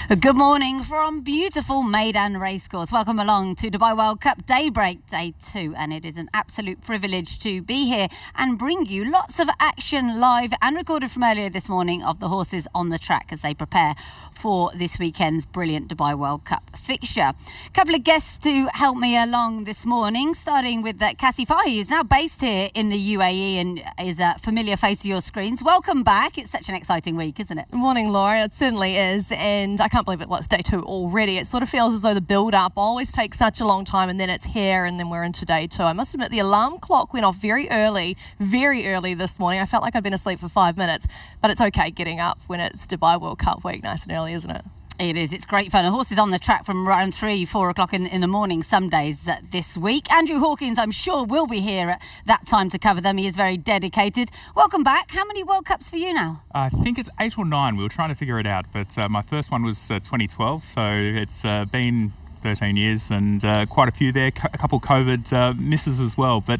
Good morning from beautiful Meydan Racecourse. Welcome along to Dubai World Cup Daybreak Day 2, and it is an absolute privilege to be here and bring you lots of action live and recorded from earlier this morning of the horses on the track as they prepare for this weekend's brilliant Dubai World Cup fixture. A couple of guests to help me along this morning, starting with Cassie Fahy, who's now based here in the UAE and is a familiar face to your screens. Welcome back. It's such an exciting week, isn't it? Good morning, Laura. It certainly is, and I can't believe it's day 2 already. It sort of feels as though the build-up always takes such a long time, and then it's here, and then we're into day 2. I must admit, the alarm clock went off very early this morning. I felt like I'd been asleep for 5 minutes, but it's okay getting up when it's Dubai World Cup week nice and early, isn't it? It is. It's great fun. The horse is on the track from around 3, 4 o'clock in the morning some days this week. Andrew Hawkins, I'm sure, will be here at that time to cover them. He is very dedicated. Welcome back. How many World Cups for you now? I think it's 8 or 9. We were trying to figure it out, but my first one was 2012, so it's been 13 years and quite a few there, a couple COVID misses as well, but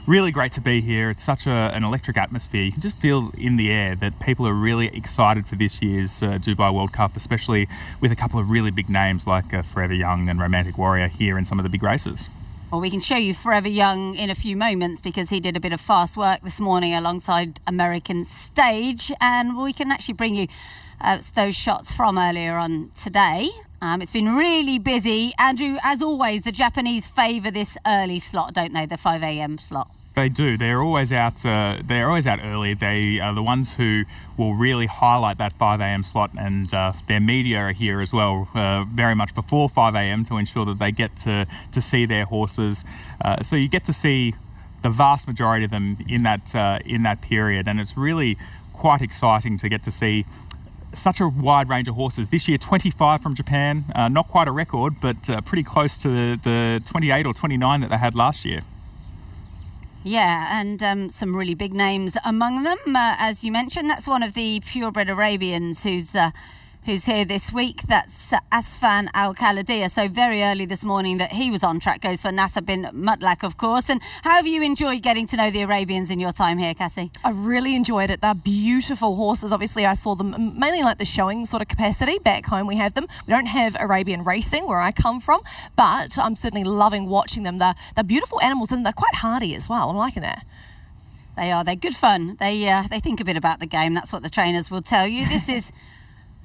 really great to be here. It's such an electric atmosphere. You can just feel in the air that people are really excited for this year's Dubai World Cup, especially with a couple of really big names like Forever Young and Romantic Warrior here in some of the big races. Well, we can show you Forever Young in a few moments because he did a bit of fast work this morning alongside American Stage, and we can actually bring you those shots from earlier on today. It's been really busy. Andrew, as always, the Japanese favour this early slot, don't they? The 5 a.m. slot. They do. They're always out. They're always out early. They are the ones who will really highlight that 5 a.m. slot, and their media are here as well, very much before 5 a.m. to ensure that they get to see their horses. So you get to see the vast majority of them in that period, and it's really quite exciting to get to see such a wide range of horses. This year, 25 from Japan, not quite a record, but pretty close to the 28 or 29 that they had last year. Yeah, and some really big names among them. As you mentioned, that's one of the purebred Arabians who's here this week. That's Asfan Al-Khalidiyah. So very early this morning that he was on track goes for Nasser bin Mutlaq, of course. And how have you enjoyed getting to know the Arabians in your time here, Cassie? I really enjoyed it. They're beautiful horses. Obviously, I saw them mainly like the showing sort of capacity. Back home we have them. We don't have Arabian racing where I come from, but I'm certainly loving watching them. They're beautiful animals, and they're quite hardy as well. I'm liking that. They are. They're good fun. They think a bit about the game. That's what the trainers will tell you. This is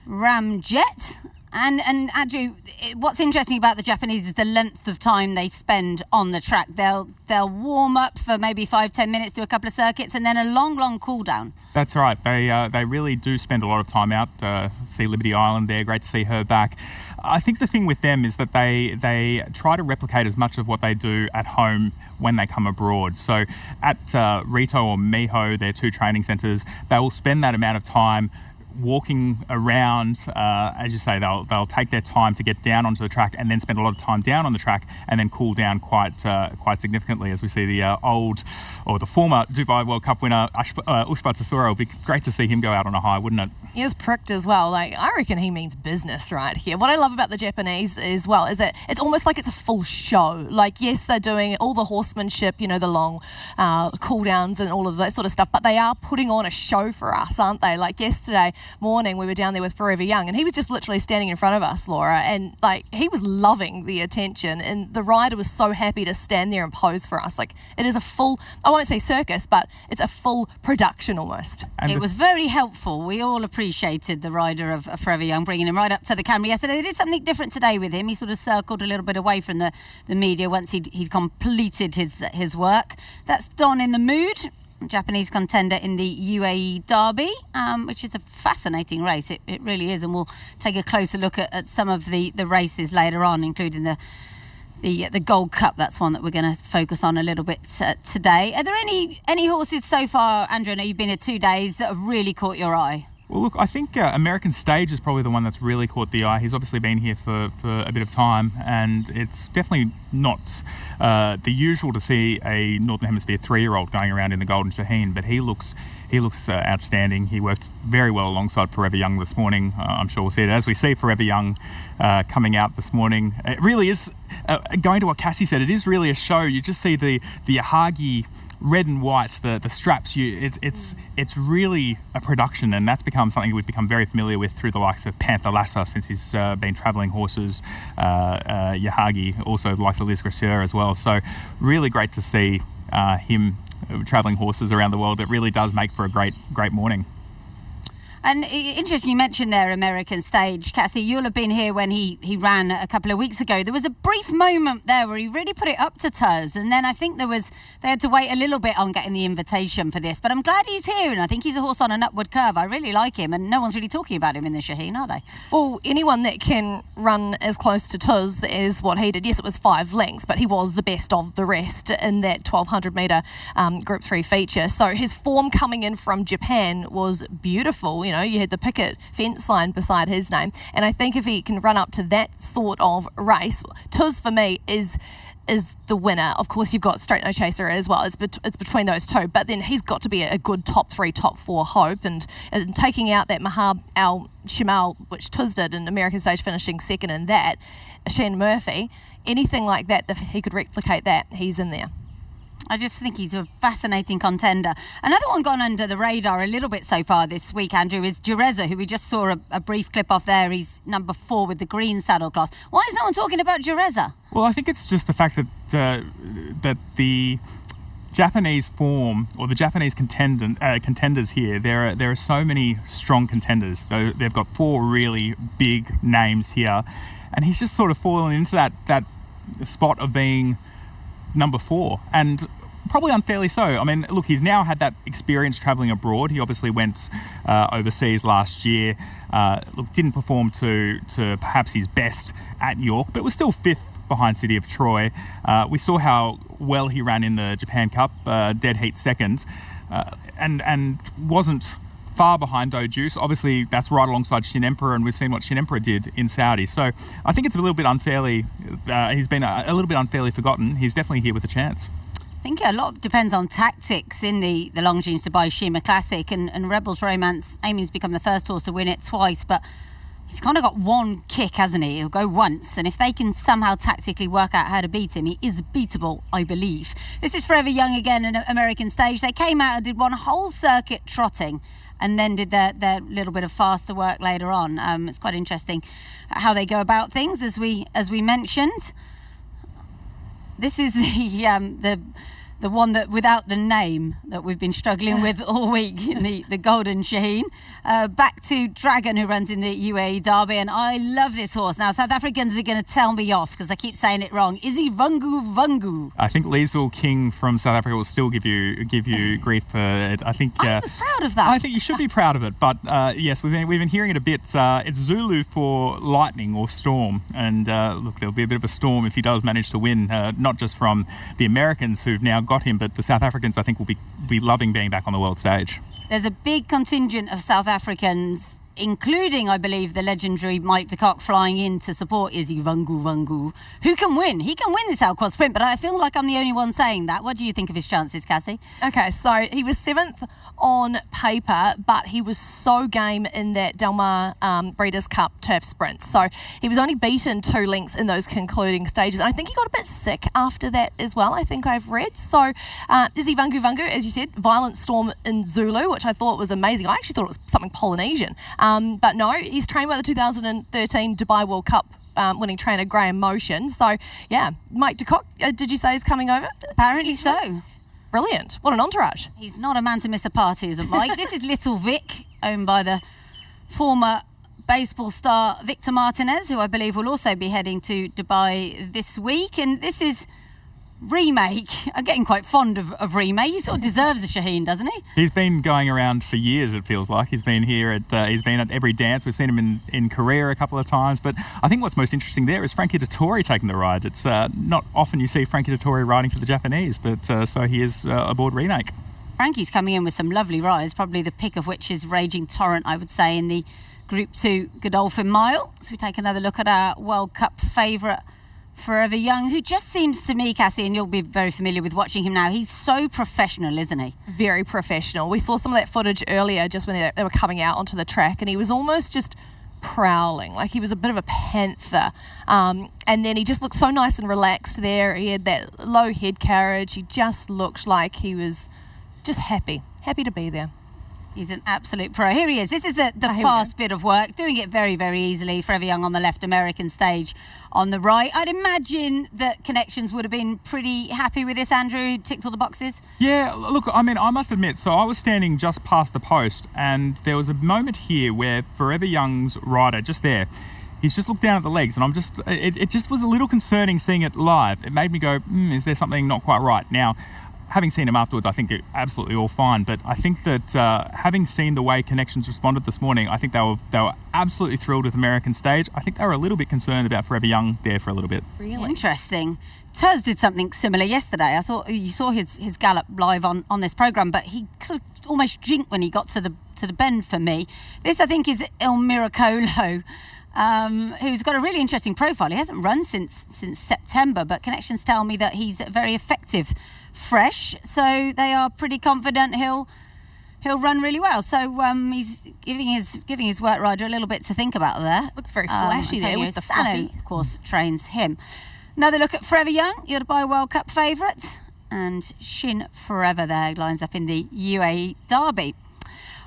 Ramjet. And Andrew, what's interesting about the Japanese is the length of time they spend on the track. They'll warm up for maybe 5-10 minutes, do a couple of circuits, and then a long cool down. That's right. They really do spend a lot of time out. See Liberty Island there. Great to see her back. I think the thing with them is that they try to replicate as much of what they do at home when they come abroad. So at Rito or Miho, their 2 training centres, they will spend that amount of time walking around. As you say, they'll take their time to get down onto the track and then spend a lot of time down on the track and then cool down quite significantly, as we see the former Dubai World Cup winner Ushba Tsura. It'll be great to see him go out on a high, wouldn't it? He is pricked as well. Like, I reckon he means business right here. What I love about the Japanese as well is that it's almost like it's a full show. Like, yes, they're doing all the horsemanship, the long cool downs and all of that sort of stuff, but they are putting on a show for us, aren't they? Like yesterday morning we were down there with Forever Young, and he was just literally standing in front of us, Laura, and like he was loving the attention, and the rider was so happy to stand there and pose for us. Like, it is a full, I won't say circus, but it's a full production almost. And it was very helpful. We all appreciated the rider of Forever Young, bringing him right up to the camera yesterday. They did something different today with him. He sort of circled a little bit away from the media once he'd completed his work. That's Don in the Mood, Japanese contender in the UAE Derby, which is a fascinating race. It really is, and we'll take a closer look at some of the races later on, including the Gold Cup. That's one that we're going to focus on a little bit today. Are there any horses so far, Andrew? I know you've been here 2 days that have really caught your eye. Well, look, I think American Stage is probably the one that's really caught the eye. He's obviously been here for a bit of time, and it's definitely not the usual to see a Northern Hemisphere 3-year-old going around in the Golden Shaheen, but he looks outstanding. He worked very well alongside Forever Young this morning. I'm sure we'll see it as we see Forever Young coming out this morning. It really is, going to what Cassie said, it is really a show. You just see the Yahagi red and white, the straps, it's really a production, and that's become something we've become very familiar with through the likes of Panther Lasser since he's been travelling horses, Yahagi, also the likes of Liz Gracieux as well. So really great to see him travelling horses around the world. It really does make for a great morning. And interesting, you mentioned their American stage. Cassie, you'll have been here when he ran a couple of weeks ago. There was a brief moment there where he really put it up to Tuz, and then I think they had to wait a little bit on getting the invitation for this. But I'm glad he's here, and I think he's a horse on an upward curve. I really like him, and no one's really talking about him in the Shaheen, are they? Well, anyone that can run as close to Tuz as what he did, yes, it was 5 lengths, but he was the best of the rest in that 1,200 metre Group 3 feature. So his form coming in from Japan was beautiful. You know, you had the picket fence line beside his name, and I think if he can run up to that sort of race, Tuz for me is the winner. Of course, you've got Straight No Chaser as well. It's between those two, but then he's got to be a good top 3, top 4 hope, and taking out that Mahab Al Shimal, which Tuz did in American stage, finishing second in that. Shane Murphy, anything like that, if he could replicate that, he's in there. I just think he's a fascinating contender. Another one gone under the radar a little bit so far this week, Andrew, is Jereza, who we just saw a brief clip of there. He's number 4 with the green saddlecloth. Why is no one talking about Jereza? Well, I think it's just the fact that the Japanese form, or the Japanese contenders here, there are so many strong contenders. They've got 4 really big names here, and he's just sort of fallen into that spot of being number 4, and probably unfairly so. I mean, look, he's now had that experience travelling abroad. He obviously went overseas last year. Didn't perform to perhaps his best at York, but was still 5th behind City of Troy. We saw how well he ran in the Japan Cup, dead heat 2nd, and wasn't far behind Juice. Obviously, that's right alongside Shin Emperor, and we've seen what Shin Emperor did in Saudi. So I think it's a little bit unfairly, he's been a little bit unfairly forgotten. He's definitely here with a chance. I think a lot depends on tactics in the Longines Dubai Shima Classic, and Rebels Romance, Amy's become the first horse to win it twice, but he's kind of got one kick, hasn't he? He'll go once, and if they can somehow tactically work out how to beat him, he is beatable, I believe. This is Forever Young again in American stage. They came out and did one whole circuit trotting, and then did their little bit of faster work later on. It's quite interesting how they go about things, as we mentioned. This is the one that without the name that we've been struggling with all week, in the Golden Shaheen. Back to Dragon, who runs in the UAE Derby, and I love this horse. Now, South Africans are going to tell me off because I keep saying it wrong. Is he Vangu? I think Liesl King from South Africa will still give you grief for it. I think I was proud of that. I think you should be proud of it, but yes, we've been hearing it a bit. It's Zulu for lightning or storm, and look, there'll be a bit of a storm if he does manage to win, not just from the Americans who've now got him, but the South Africans, I think, will be loving being back on the world stage. There's a big contingent of South Africans, including, I believe, the legendary Mike de Kock, flying in to support Izzy Vangu, who can win. He can win this Alcott Sprint, but I feel like I'm the only one saying that. What do you think of his chances, Cassie? Okay, so he was 7th on paper, but he was so game in that Del Mar Breeders' Cup turf sprint. So he was only beaten 2 lengths in those concluding stages. And I think he got a bit sick after that as well, I think I've read. So Izzy Vangu, as you said, Violent Storm in Zulu, which I thought was amazing. I actually thought it was something Polynesian. But no, he's trained by the 2013 Dubai World Cup winning trainer Graham Motion. So, yeah, Mike de Kock, did you say is coming over? Apparently so. Brilliant. What an entourage. He's not a man to miss a party, isn't Mike? This is Little Vic, owned by the former baseball star Victor Martinez, who I believe will also be heading to Dubai this week. And this is Remake. I'm getting quite fond of Remake. He sort of deserves a Shaheen, doesn't he? He's been going around for years, it feels like. He's been here he's been at every dance. We've seen him in Korea a couple of times, but I think what's most interesting there is Frankie Dettori taking the ride. It's not often you see Frankie Dettori riding for the Japanese, but so he is aboard Remake. Frankie's coming in with some lovely rides, probably the pick of which is Raging Torrent, I would say, in the Group 2 Godolphin Mile. So we take another look at our World Cup favourite, Forever Young, who just seems to me, Cassie, and you'll be very familiar with watching him now, he's so professional, isn't he? Very professional. We saw some of that footage earlier just when they were coming out onto the track, and he was almost just prowling, like he was a bit of a panther. And then he just looked so nice and relaxed there. He had that low head carriage. He just looked like he was just happy to be there. He's an absolute pro. Here he is. This is the fast bit of work, doing it very, very easily. Forever Young on the left, American stage on the right. I'd imagine that Connections would have been pretty happy with this, Andrew. Ticked all the boxes. Yeah, look, I mean, I must admit, so I was standing just past the post, and there was a moment here where Forever Young's rider, just there, he's just looked down at the legs, and it just was a little concerning seeing it live. It made me go, is there something not quite right? Now, having seen him afterwards, I think it's absolutely all fine. But I think that having seen the way Connections responded this morning, I think they were absolutely thrilled with American stage. I think they were a litof bit concerned about Forever Young there for a little bit. Really interesting. Tuz did something similar yesterday. I thought you saw his gallop live on this programme, but he sort of almost jinked when he got to the bend for me. This, I think, is Il Miracolo. Who's got a really interesting profile. He hasn't run since September, but Connections tell me that he's very effective fresh, so they are pretty confident he'll run really well. So he's giving his work rider a little bit to think about there. Looks very flashy there with the Sano, of course, trains him. Another look at Forever Young, your Dubai World Cup favourite, and Shin Forever there lines up in the UAE Derby.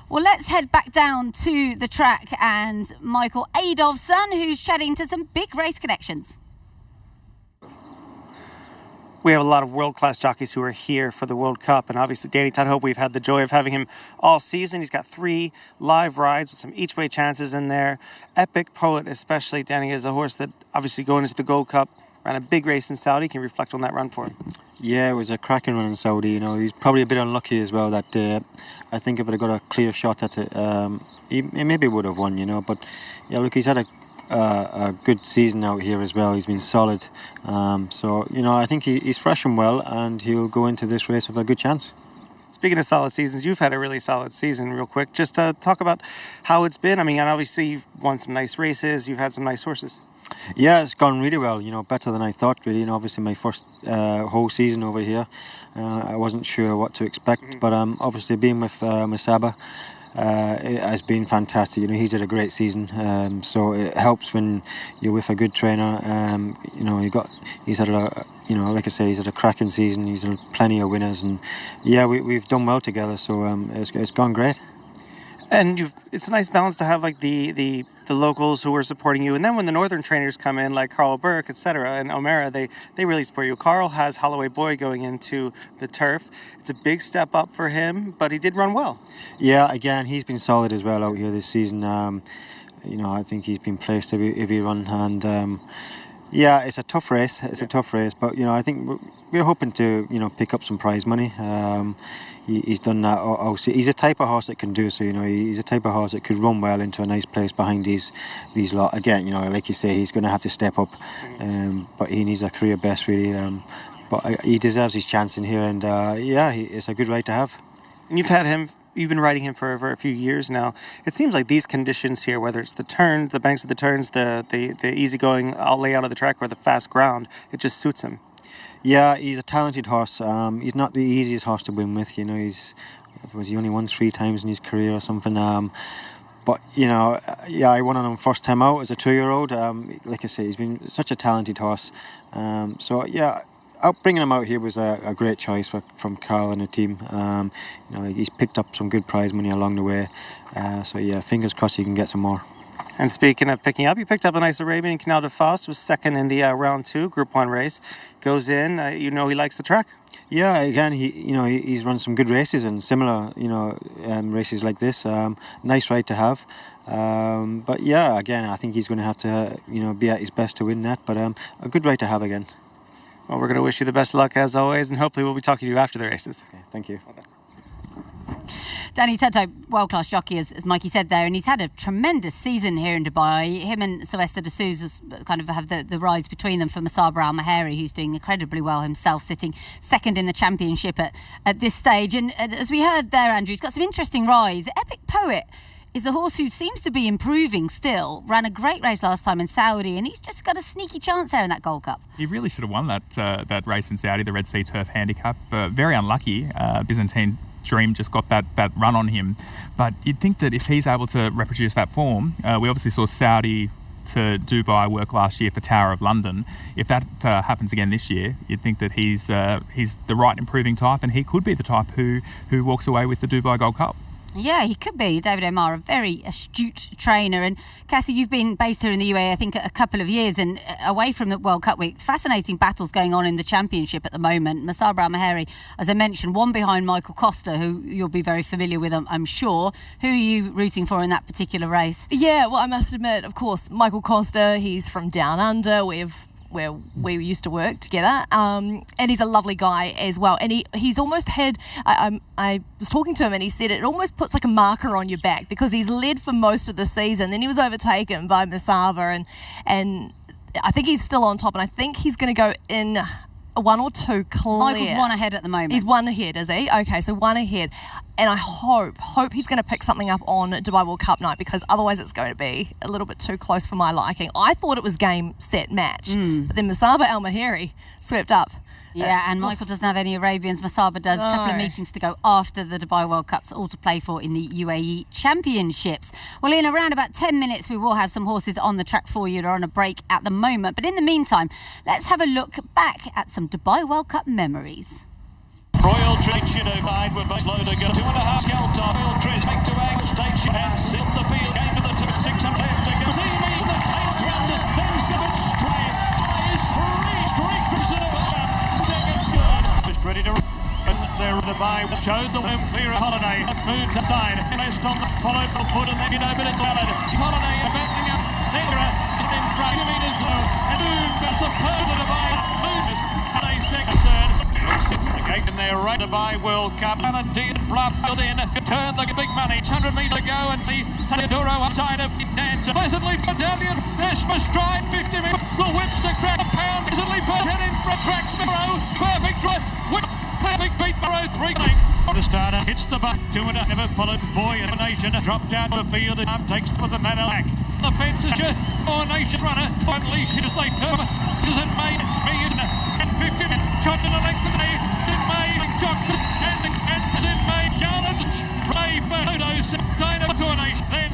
Well, let's head back down to the track and Michael Adolphson, who's chatting to some big race connections. We have a lot of world-class jockeys who are here for the World Cup, and obviously Danny Tudhope, we've had the joy of having him all season. He's got 3 live rides with some each-way chances in there. Epic Poet especially, Danny, is a horse that obviously going into the Gold Cup ran a big race in Saudi. Can you reflect on that run for him? Yeah, it was a cracking run in Saudi. You know, he's probably a bit unlucky as well that day. I think if it had got a clear shot at it, he maybe would have won, you know. But yeah, look, he's had a good season out here as well. He's been solid. So, you know, I think he's fresh and well, and he'll go into this race with a good chance. Speaking of solid seasons, you've had a really solid season. Real quick, just talk about how it's been. I mean, and obviously you've won some nice races. You've had some nice horses. Yeah, it's gone really well, you know, better than I thought, really. And obviously my first whole season over here, I wasn't sure what to expect, but obviously being with Saba, it has been fantastic. You know, he's had a great season, so it helps when you're with a good trainer. You know, he's had you know, like I say, he's had a cracking season. He's had plenty of winners, and yeah, we've done well together. So it's gone great. And it's a nice balance to have like the locals who are supporting you, and then when the northern trainers come in, like Carl Burke, etc., and O'Mara, they really support you. Carl has Holloway Boy going into the turf. It's a big step up for him, but he did run well. Yeah, again, he's been solid as well out here this season. You know, I think he's been placed every run, and yeah, it's a tough race. It's a tough race, but you know, I think we're hoping to, you know, pick up some prize money. He's done that. He's a type of horse that can do so. You know, he's a type of horse that could run well into a nice place behind these lot. Again, you know, like you say, he's going to have to step up, but he needs a career best really. But he deserves his chance in here, and yeah, it's a good ride to have. And you've been riding him for a few years now. It seems like these conditions here, whether it's the turn, the banks of the turns, the easygoing layout of the track, or the fast ground, it just suits him. Yeah, he's a talented horse. He's not the easiest horse to win with. You know, he only won 3 times in his career or something. But you know, yeah, I won on him first time out as a 2-year-old. Like I say, he's been such a talented horse. So yeah, bringing him out here was a great choice from Carl and the team. You know, he's picked up some good prize money along the way. So yeah, fingers crossed he can get some more. And speaking of picking up, you picked up a nice Arabian. Canal de Faust was second in the round 2 Group 1 race. Goes in, you know, he likes the track. Yeah, again, he's run some good races and similar, you know, races like this. Nice ride to have. But yeah, again, I think he's going to have to, you know, be at his best to win that. But a good ride to have again. Well, we're going to wish you the best of luck as always, and hopefully we'll be talking to you after the races. Okay, thank you. Okay. Danny Tudhope, world-class jockey, as Mikey said there, and he's had a tremendous season here in Dubai. Him and Sylvester de Souza kind of have the rides between them for Masaber Al-Maheri, who's doing incredibly well himself, sitting second in the championship at this stage. And as we heard there, Andrew, he's got some interesting rides. Epic Poet is a horse who seems to be improving still. Ran a great race last time in Saudi, and he's just got a sneaky chance there in that Gold Cup. He really should have won that race in Saudi, the Red Sea Turf Handicap. Very unlucky. Byzantine Dream just got that run on him. But you'd think that if he's able to reproduce that form, we obviously saw Saudi to Dubai work last year for Tower of London. If that happens again this year, you'd think that he's the right improving type, and he could be the type who walks away with the Dubai Gold Cup. Yeah, he could be. David O'Meara, a very astute trainer. And Cassie, you've been based here in the UAE, I think, a couple of years, and away from the World Cup week. Fascinating battles going on in the championship at the moment. Musaba Al-Mahiri, as I mentioned, one behind Michael Costa, who you'll be very familiar with, I'm sure. Who are you rooting for in that particular race? Yeah, well, I must admit, of course, Michael Costa, he's from Down Under. Where we used to work together, and he's a lovely guy as well. And he's almost had, I was talking to him and he said it almost puts like a marker on your back, because he's led for most of the season. Then he was overtaken by Musaba, and I think he's still on top, and I think he's going to go in one or two clear. Michael's one ahead at the moment. He's one ahead, is he? Okay, so one ahead. And I hope he's going to pick something up on Dubai World Cup night, because otherwise it's going to be a little bit too close for my liking. I thought it was game, set, match. But then Musaba Al-Mahiri swept up. Yeah, and Michael doesn't have any Arabians. Musaba does. A couple of meetings to go after the Dubai World Cups, all to play for in the UAE Championships. Well, in around about 10 minutes, we will have some horses on the track for you. They're on a break at the moment. But in the meantime, let's have a look back at some Dubai World Cup memories. Royal Trade Shadowfied with base load to go. 2.5 scalp top. Royal Trade back to angle station and sit the field. Game to the 2-6 and left to go. See me the tails round this. Then Simmons straight. Is streak for Cinema. Second third. Just ready to run. There the bye. Showed the home clear Holiday. Moves aside. Best on the followed the foot and then you know, but it's valid. Holiday backing up. There in front. Giving is low. And Moon was superb to the bye. Moon is Holiday second third. And they're right to buy World Cup. And indeed, Bluff in to turn the big money. 100 metres to go, and the Tadaduro outside of Dancer. Pleasantly put down the Christmas stride. 50 metres. The whips the crack. A pound. Pleasantly put head in front. Cracks Barrow. Perfect drive. Perfect beat Barrow. 3 the starter hits the butt. 2.5 never followed. Boy Nation dropped out of the field. And arm takes for the Madallac. The fence is just Nation runner. Unleashed as they turn. Is it made? And 50 shot to the length of the knee. Jockey and is it made? Garland, Ray Fernudo, kind of Tornation, then.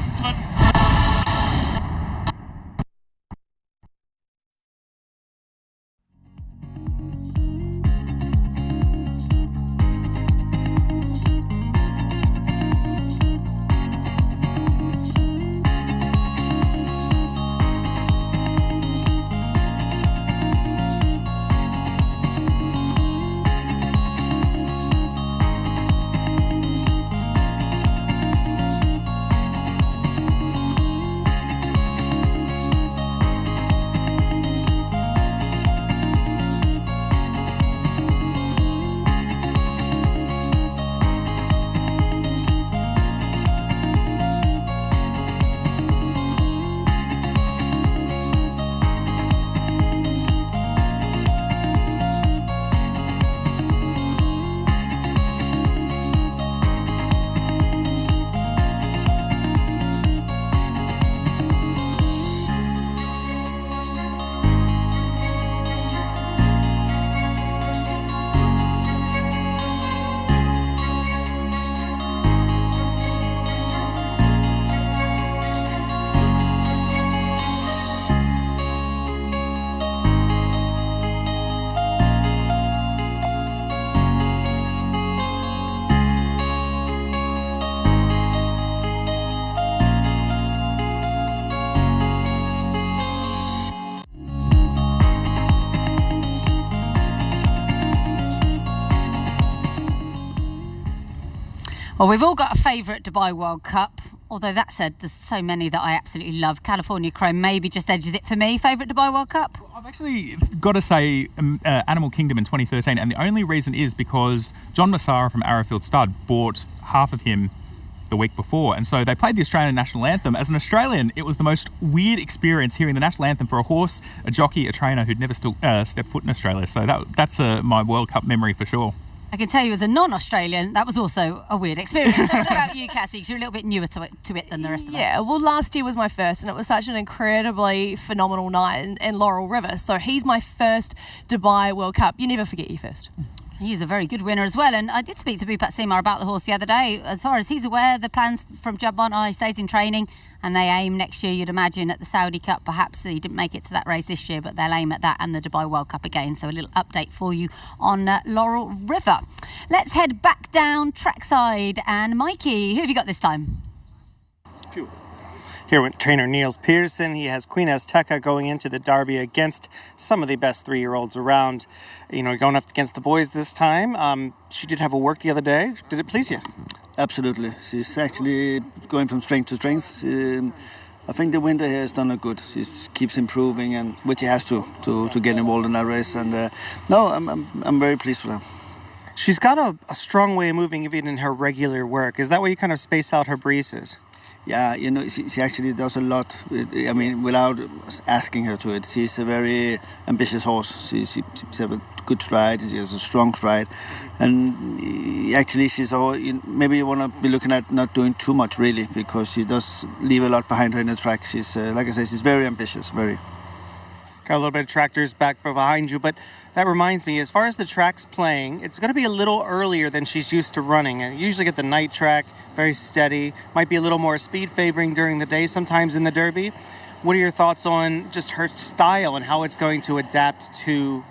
Well, we've all got a favourite Dubai World Cup. Although that said, there's so many that I absolutely love. California Chrome maybe just edges it for me. Favourite Dubai World Cup? I've actually got to say Animal Kingdom in 2013, and the only reason is because John Massara from Arrowfield Stud bought half of him the week before, and so they played the Australian national anthem. As an Australian, it was the most weird experience hearing the national anthem for a horse, a jockey, a trainer who'd never stepped foot in Australia. So that's my World Cup memory for sure. I can tell you as a non-Australian, that was also a weird experience. What about you, Cassie? 'Cause you're a little bit newer to it than the rest of us. Yeah, well, last year was my first, and it was such an incredibly phenomenal night in Laurel River. So he's my first Dubai World Cup. You never forget your first. He's a very good winner as well. And I did speak to Bhupat Seymour about the horse the other day. As far as he's aware, the plans from Jubbont are he stays in training and they aim next year, you'd imagine, at the Saudi Cup. Perhaps he didn't make it to that race this year, but they'll aim at that and the Dubai World Cup again. So a little update for you on Laurel River. Let's head back down trackside. And Mikey, who have you got this time? Here with trainer Niels Pearson. He has Queen Azteca going into the Derby against some of the best 3-year-olds around. You know, going up against the boys this time. She did have a work the other day. Did it please you? Absolutely. She's actually going from strength to strength. I think the winter here has done her good. She keeps improving, and which she has to get involved in that race. And no, I'm very pleased with her. She's got a strong way of moving even in her regular work. Is that where you kind of space out her breezes? Yeah, you know, she actually does a lot. I mean, without asking her to it. She's a very ambitious horse. She has a good stride. She has a strong stride. And actually, she's all, maybe you want to be looking at not doing too much, really, because she does leave a lot behind her in the track. She's, like I said, she's very ambitious, very. Got a little bit of tractors back behind you, but that reminds me, as far as the track's playing, it's going to be a little earlier than she's used to running. You usually get the night track, very steady, might be a little more speed favoring during the day, sometimes in the Derby. What are your thoughts on just her style and how it's going to adapt to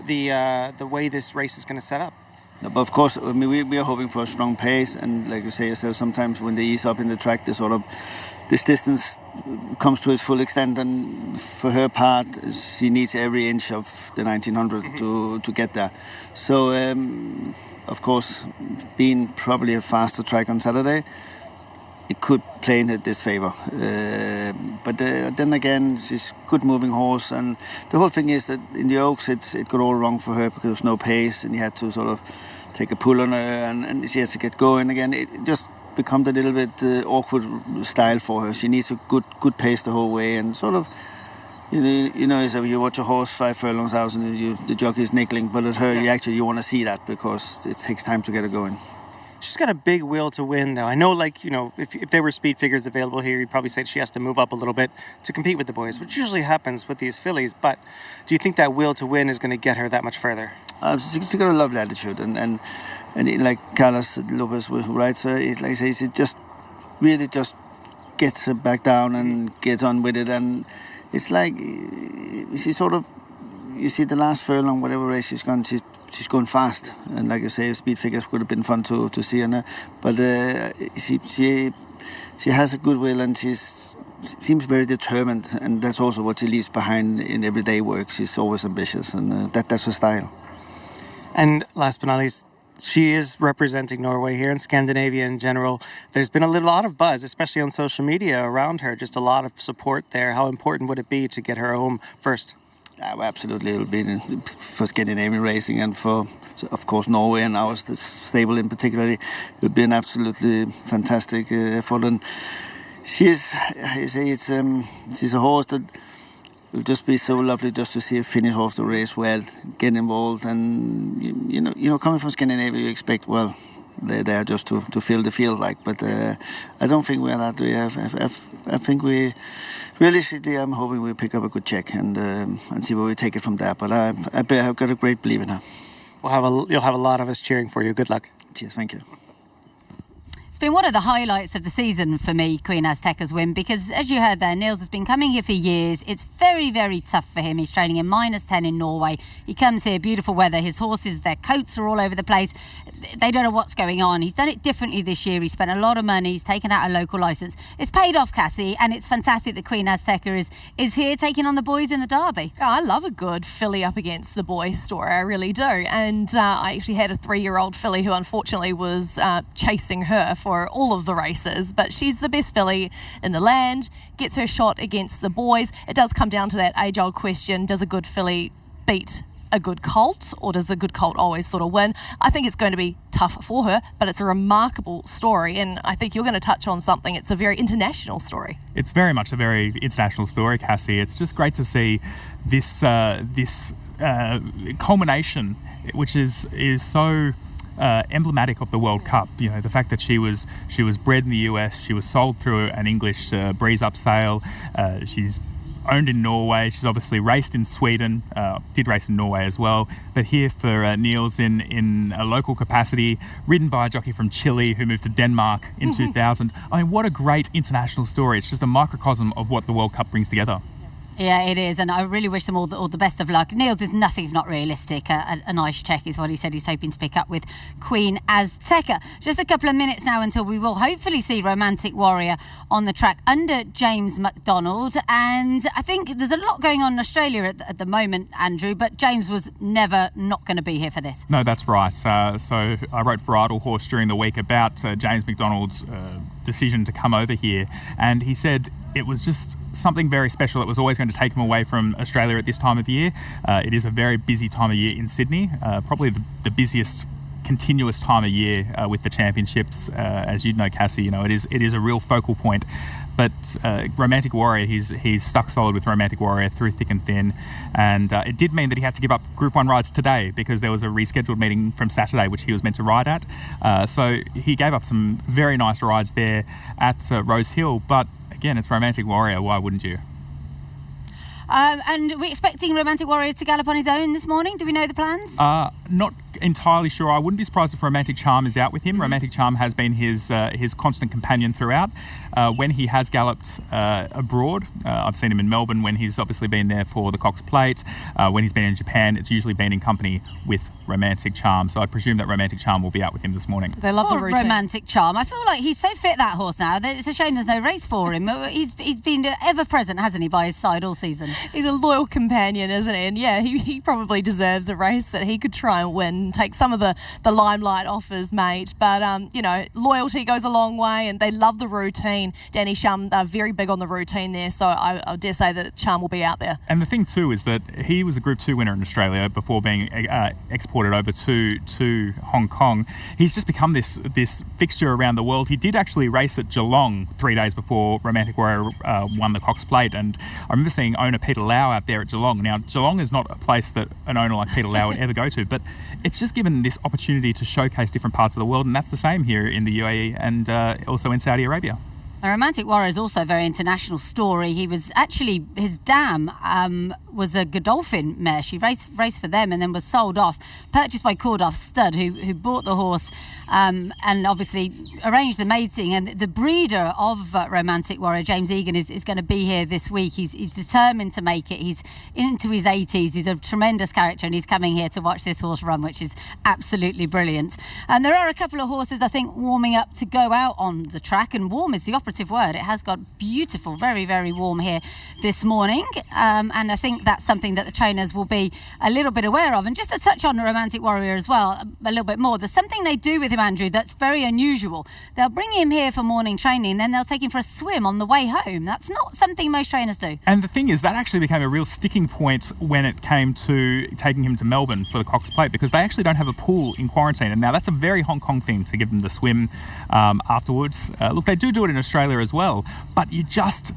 the way this race is going to set up? But of course, I mean, we are hoping for a strong pace, and like you say yourself, sometimes when they ease up in the track, this distance comes to its full extent, and for her part, she needs every inch of the 1900 to get there. So, of course, being probably a faster track on Saturday, it could play in her disfavor. But then again, she's a good moving horse, and the whole thing is that in the Oaks, it got all wrong for her because there was no pace, and you had to sort of take a pull on her, and she has to get going again. It just become a little bit awkward style for her. She needs a good pace the whole way, and sort of, you know, so you watch a horse 5 furlongs out and the jockey is niggling, but at her, you want to see that because it takes time to get her going. She's got a big will to win, though. I know, like, you know, if there were speed figures available here, you'd probably say she has to move up a little bit to compete with the boys, which usually happens with these fillies. But do you think that will to win is going to get her that much further? She's got a lovely attitude, and like Carlos Lopez, who writes her, he's like he just really just gets her back down and gets on with it, and it's like she sort of, you see the last furlong, whatever race she's gone, she's going fast, and like I say, speed figures would have been fun to see her, but she has a good will, and she seems very determined, and that's also what she leaves behind in everyday work. She's always ambitious, and that's her style. And last but not least, she is representing Norway here in Scandinavia in general. There's been a lot of buzz, especially on social media, around her. Just a lot of support there. How important would it be to get her home first? Well, absolutely. It'll be for Scandinavian racing and for, of course, Norway and ours, the stable in particular. It'll be an absolutely fantastic effort. And she's a horse that will just be so lovely just to see her finish off the race well, get involved, and you know, coming from Scandinavia, you expect, well, they're there just to fill the field, like. But I don't think we're that way. I think we realistically, I'm hoping we pick up a good check and see where we take it from there. But I've got a great belief in her. You'll have a lot of us cheering for you. Good luck. Cheers, thank you. It's been one of the highlights of the season for me, Queen Azteca's win, because as you heard there, Niels has been coming here for years. It's very, very tough for him. He's training in -10 in Norway. He comes here, beautiful weather. His horses, their coats are all over the place. They don't know what's going on. He's done it differently this year. He spent a lot of money. He's taken out a local licence. It's paid off, Cassie, and it's fantastic that Queen Azteca is here taking on the boys in the Derby. Oh, I love a good filly up against the boys story, I really do. And I actually had a 3-year-old filly who unfortunately was chasing her for all of the races, but she's the best filly in the land, gets her shot against the boys. It does come down to that age-old question, does a good filly beat a good colt, or does the good colt always sort of win? I think it's going to be tough for her, but it's a remarkable story, and I think you're going to touch on something. It's a very international story. It's very much a very international story, Cassie. It's just great to see this culmination, which is so emblematic of the World Cup. You know, the fact that she was bred in the US, she was sold through an English breeze up sale. She's owned in Norway. She's obviously raced in Sweden, did race in Norway as well, but here for Niels in a local capacity, ridden by a jockey from Chile who moved to Denmark in 2000. I mean, what a great international story. It's just a microcosm of what the World Cup brings together. Yeah, it is, and I really wish them all the best of luck. Niels is nothing if not realistic. A nice check is what he said he's hoping to pick up with Queen Azteca. Just a couple of minutes now until we will hopefully see Romantic Warrior on the track under James McDonald. And I think there's a lot going on in Australia at the moment, Andrew, but James was never not going to be here for this. No, that's right. So I wrote for Idle Horse during the week about James McDonald's decision to come over here, and he said it was just something very special. It was always going to take him away from Australia at this time of year. It is a very busy time of year in Sydney, probably the busiest continuous time of year with the championships. As you know, Cassie, it is a real focal point. But Romantic Warrior, he's stuck solid with Romantic Warrior through thick and thin, and it did mean that he had to give up Group 1 rides today because there was a rescheduled meeting from Saturday which he was meant to ride at. So he gave up some very nice rides there at Rose Hill, but again, it's Romantic Warrior, why wouldn't you? And we're expecting Romantic Warrior to gallop on his own this morning. Do we know the plans? Not entirely sure. I wouldn't be surprised if Romantic Charm is out with him. Romantic Charm has been his constant companion throughout. When he has galloped abroad, I've seen him in Melbourne when he's obviously been there for the Cox Plate. When he's been in Japan, it's usually been in company with Romantic Charm. So I presume that Romantic Charm will be out with him this morning. They love the routine. Romantic Charm. I feel like he's so fit, that horse, now. It's a shame there's no race for him. He's been ever present, hasn't he, by his side all season? He's a loyal companion, isn't he? And yeah, he probably deserves a race that he could try and win, take some of the limelight off his mate. But, loyalty goes a long way, and they love the routine. Danny Shum are very big on the routine there, so I dare say that Charm will be out there. And the thing too is that he was a Group 2 winner in Australia before being exported over to Hong Kong. He's just become this fixture around the world. He did actually race at Geelong 3 days before Romantic Warrior won the Cox Plate, and I remember seeing owner Peter Lau out there at Geelong. Now, Geelong is not a place that an owner like Peter Lau would ever go to, but it's just given this opportunity to showcase different parts of the world, and that's the same here in the UAE and also in Saudi Arabia. A Romantic Warrior is also a very international story. He was actually, his dam was a Godolphin mare. She raced for them and then was sold off, purchased by Cordoff Stud, who bought the horse and obviously arranged the mating. And the breeder of Romantic Warrior, James Egan, is going to be here this week. He's determined to make it. He's into his 80s. He's a tremendous character, and he's coming here to watch this horse run, which is absolutely brilliant. And there are a couple of horses, I think, warming up to go out on the track, and warm is the operative word. It has got beautiful, very, very warm here this morning, and I think that's something that the trainers will be a little bit aware of. And just to touch on the Romantic Warrior as well a little bit more, there's something they do with him, Andrew, that's very unusual. They'll bring him here for morning training, then they'll take him for a swim on the way home. That's not something most trainers do. And the thing is, that actually became a real sticking point when it came to taking him to Melbourne for the Cox Plate, because they actually don't have a pool in quarantine. And now that's a very Hong Kong thing to give them the swim afterwards. Look, they do it in Australia as well, but you just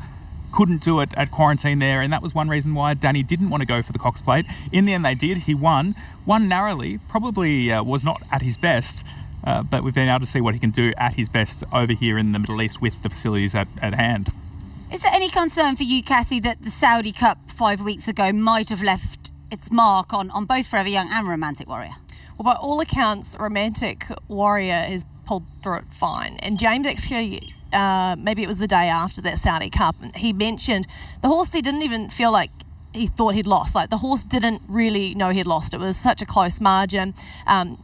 couldn't do it at quarantine there, and that was one reason why Danny didn't want to go for the Cox Plate. In the end they did. He won narrowly, probably was not at his best, but we've been able to see what he can do at his best over here in the Middle East with the facilities at hand. Is there any concern for you, Cassie, that the Saudi Cup 5 weeks ago might have left its mark on both Forever Young and Romantic Warrior? Well, by all accounts, Romantic Warrior has pulled through it fine, and James actually, maybe it was the day after that Saudi Cup, he mentioned the horse, he didn't even feel like he thought he'd lost. Like, the horse didn't really know he'd lost. It was such a close margin.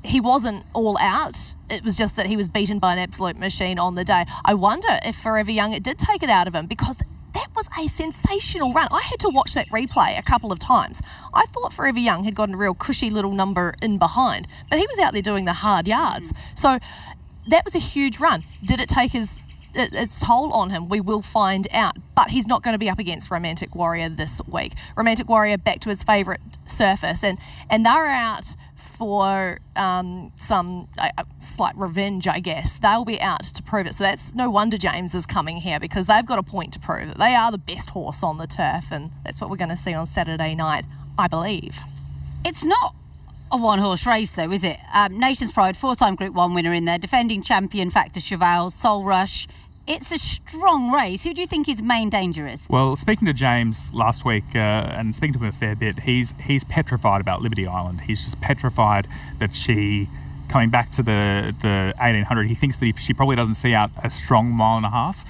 He wasn't all out. It was just that he was beaten by an absolute machine on the day. I wonder if Forever Young, it did take it out of him, because that was a sensational run. I had to watch that replay a couple of times. I thought Forever Young had gotten a real cushy little number in behind, but he was out there doing the hard yards. So that was a huge run. Did it take its toll on him? We will find out, but he's not going to be up against Romantic Warrior this week. Romantic Warrior back to his favourite surface, and they're out for some slight revenge, I guess. They'll be out to prove it, so that's no wonder James is coming here, because they've got a point to prove that they are the best horse on the turf, and that's what we're going to see on Saturday night, I believe. It's not a one-horse race, though, is it? Nation's Pride, 4-time Group 1 winner in there, defending champion Factor Cheval, Soul Rush It's a strong race. Who do you think his main danger is? Well, speaking to James last week and speaking to him a fair bit, he's petrified about Liberty Island. He's just petrified that coming back to the 1800, he thinks that she probably doesn't see out a strong mile and a half.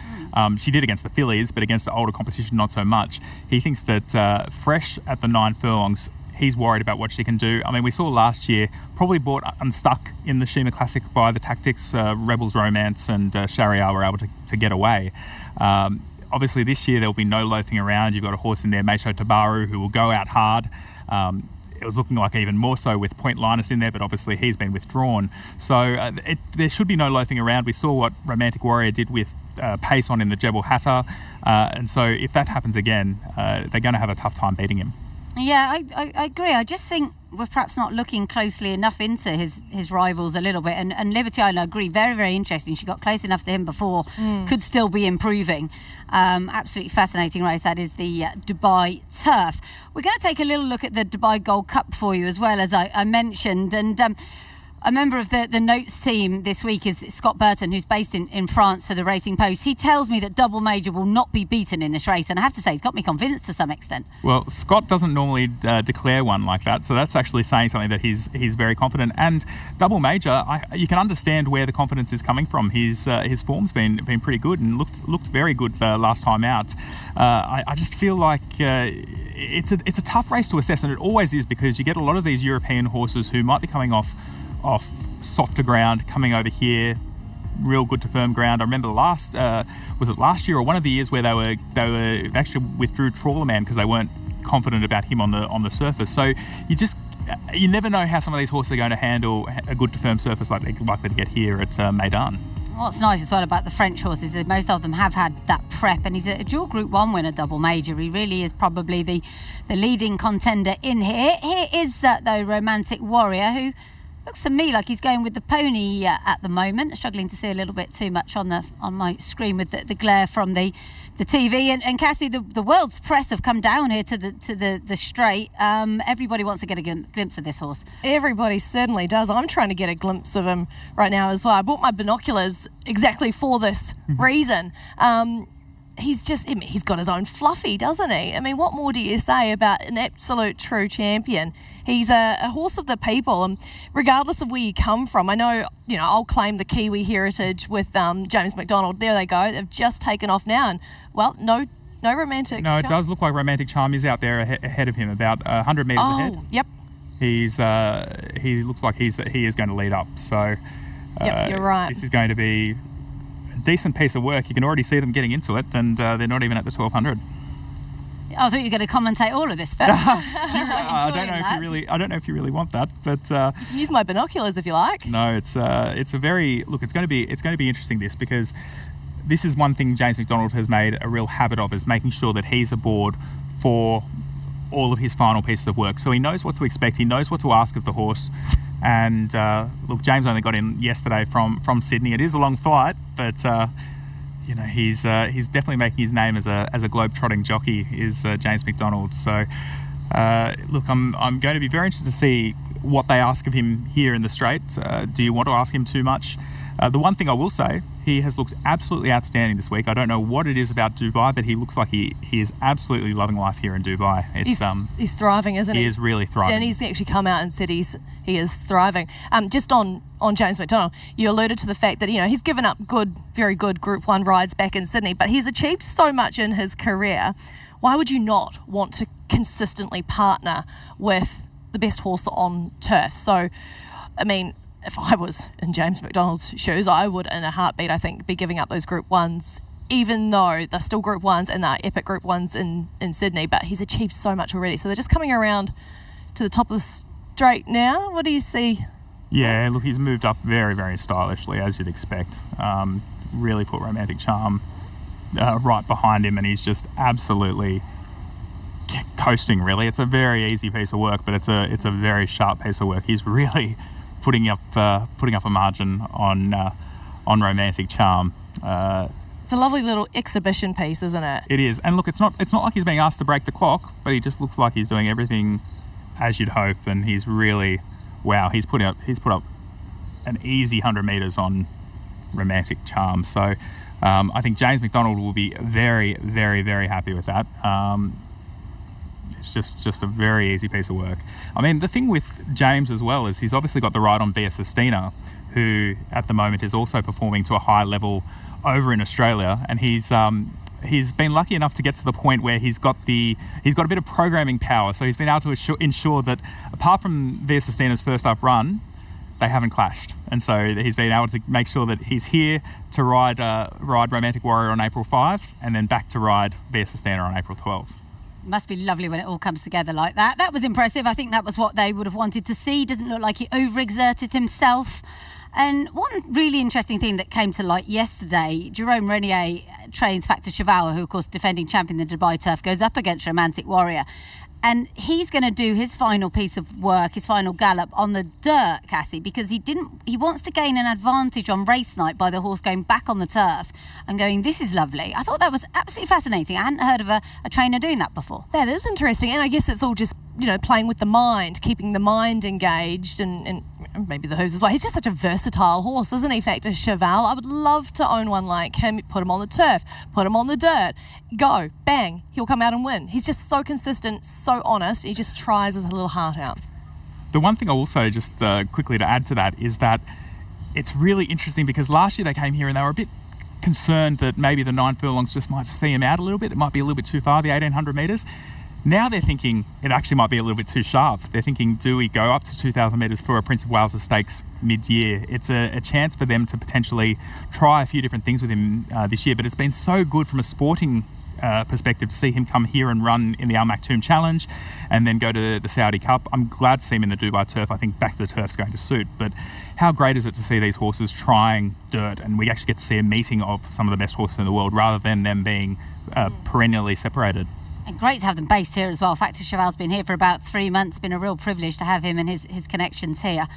She did against the fillies, but against the older competition, not so much. He thinks that fresh at the 9 furlongs, he's worried about what she can do. I mean, we saw last year, probably bought unstuck in the Shima Classic by the tactics. Rebels Romance and Shariar were able to get away. Obviously, this year there'll be no loafing around. You've got a horse in there, Meisho Tabaru, who will go out hard. It was looking like even more so with Point Linus in there, but obviously he's been withdrawn. So there should be no loafing around. We saw what Romantic Warrior did with Pace on in the Jebel Hatter. And so if that happens again, they're going to have a tough time beating him. Yeah, I agree. I just think we're perhaps not looking closely enough into his rivals a little bit. And Liberty Island, I agree, very, very interesting. She got close enough to him before, could still be improving. Absolutely fascinating race. That is the Dubai Turf. We're going to take a little look at the Dubai Gold Cup for you as well, as I mentioned. And a member of the notes team this week is Scott Burton, who's based in France for the Racing Post. He tells me that Double Major will not be beaten in this race, and I have to say he's got me convinced to some extent. Well, Scott doesn't normally declare one like that, so that's actually saying something that he's very confident. And Double Major, you can understand where the confidence is coming from. His form's been pretty good and looked very good last time out. I just feel like it's a tough race to assess, and it always is, because you get a lot of these European horses who might be coming off softer ground, coming over here, real good to firm ground. I remember was it last year or one of the years where they actually withdrew Trawlerman because they weren't confident about him on the surface. So you never know how some of these horses are going to handle a good to firm surface like they're likely to get here at Meydan. What's nice as well about the French horses is most of them have had that prep, and he's a dual Group 1 winner, Double Major. He really is probably the leading contender in here. Here is though Romantic Warrior, who looks to me like he's going with the pony at the moment. Struggling to see a little bit too much on my screen with the glare from the TV. And Cassie, the world's press have come down here to the straight. Everybody wants to get a glimpse of this horse. Everybody certainly does. I'm trying to get a glimpse of him right now as well. I bought my binoculars exactly for this reason. He's got his own fluffy, doesn't he? I mean, what more do you say about an absolute true champion? He's a horse of the people, and regardless of where you come from, I know, I'll claim the Kiwi heritage with James McDonald. There they go. They've just taken off now, and, well, no Romantic No, it Charm. does look like Romantic Charm is out there ahead of him, about 100 metres ahead. Oh, yep. He looks like he is going to lead up. So yep, you're right. This is going to be a decent piece of work. You can already see them getting into it, and they're not even at the 1200. I thought you were going to commentate all of this, Phil. I don't know if you really want that, but you can use my binoculars if you like. No, it's a very It's going to be interesting, this, because this is one thing James McDonald has made a real habit of, is making sure that he's aboard for all of his final pieces of work. So he knows what to expect. He knows what to ask of the horse. And look, James only got in yesterday from Sydney. It is a long flight, but he's definitely making his name as a globe-trotting jockey, is James McDonald. So look, I'm going to be very interested to see what they ask of him here in the straight. Do you want to ask him too much? The one thing I will say, he has looked absolutely outstanding this week. I don't know what it is about Dubai, but he looks like he is absolutely loving life here in Dubai. He's thriving, isn't he? He is really thriving. And he's actually come out and said he is thriving. Just on James McDonald, you alluded to the fact that he's given up very good Group 1 rides back in Sydney, but he's achieved so much in his career. Why would you not want to consistently partner with the best horse on turf? So, I mean, if I was in James McDonald's shoes, I would, in a heartbeat, I think, be giving up those Group 1s, even though they're still Group 1s and they're epic Group 1s in Sydney. But he's achieved so much already. So they're just coming around to the top of the straight now. What do you see? Yeah, look, he's moved up very, very stylishly, as you'd expect. Really put Romantic Charm right behind him, and he's just absolutely coasting, really. It's a very easy piece of work, but it's a very sharp piece of work. He's really putting up a margin on Romantic Charm. It's a lovely little exhibition piece, isn't it? It is, and look, it's not like he's being asked to break the clock, but he just looks like he's doing everything as you'd hope, and he's really, wow, he's put up an easy 100 metres on Romantic Charm. So I think James McDonald will be very, very, very happy with that. It's just a very easy piece of work. I mean, the thing with James as well is he's obviously got the ride on Via Sistina, who at the moment is also performing to a high level over in Australia, and he's been lucky enough to get to the point where he's got a bit of programming power, so he's been able to ensure that apart from Via Sistina's first up run, they haven't clashed, and so he's been able to make sure that he's here to ride Romantic Warrior on April 5 and then back to ride Via Sistina on April 12. Must be lovely when it all comes together like that. That was impressive. I think that was what they would have wanted to see. Doesn't look like he overexerted himself. And one really interesting thing that came to light yesterday, Jerome Renier trains Factor Cheval, who of course defending champion in the Dubai Turf, goes up against Romantic Warrior. And he's going to do his final piece of work, his final gallop on the dirt, Cassie, because he wants to gain an advantage on race night by the horse going back on the turf and going, this is lovely. I thought that was absolutely fascinating. I hadn't heard of a trainer doing that before. That is interesting. And I guess it's all just, playing with the mind, keeping the mind engaged and maybe the hooves as well. He's just such a versatile horse, isn't he, Factor Cheval? I would love to own one like him. Put him on the turf, put him on the dirt, go, bang, he'll come out and win. He's just so consistent, so honest. He just tries his little heart out. The one thing I also just quickly to add to that is that it's really interesting because last year they came here and they were a bit concerned that maybe the 9 furlongs just might see him out a little bit. It might be a little bit too far, the 1,800 metres. Now they're thinking it actually might be a little bit too sharp. They're thinking, do we go up to 2,000 metres for a Prince of Wales Stakes mid-year? It's a chance for them to potentially try a few different things with him this year, but it's been so good from a sporting perspective to see him come here and run in the Al Maktoum Challenge and then go to the Saudi Cup. I'm glad to see him in the Dubai Turf. I think back to the turf's going to suit, but how great is it to see these horses trying dirt, and we actually get to see a meeting of some of the best horses in the world rather than them being perennially separated. And great to have them based here as well. Factor Cheval's been here for about 3 months. Been a real privilege to have him and his connections here.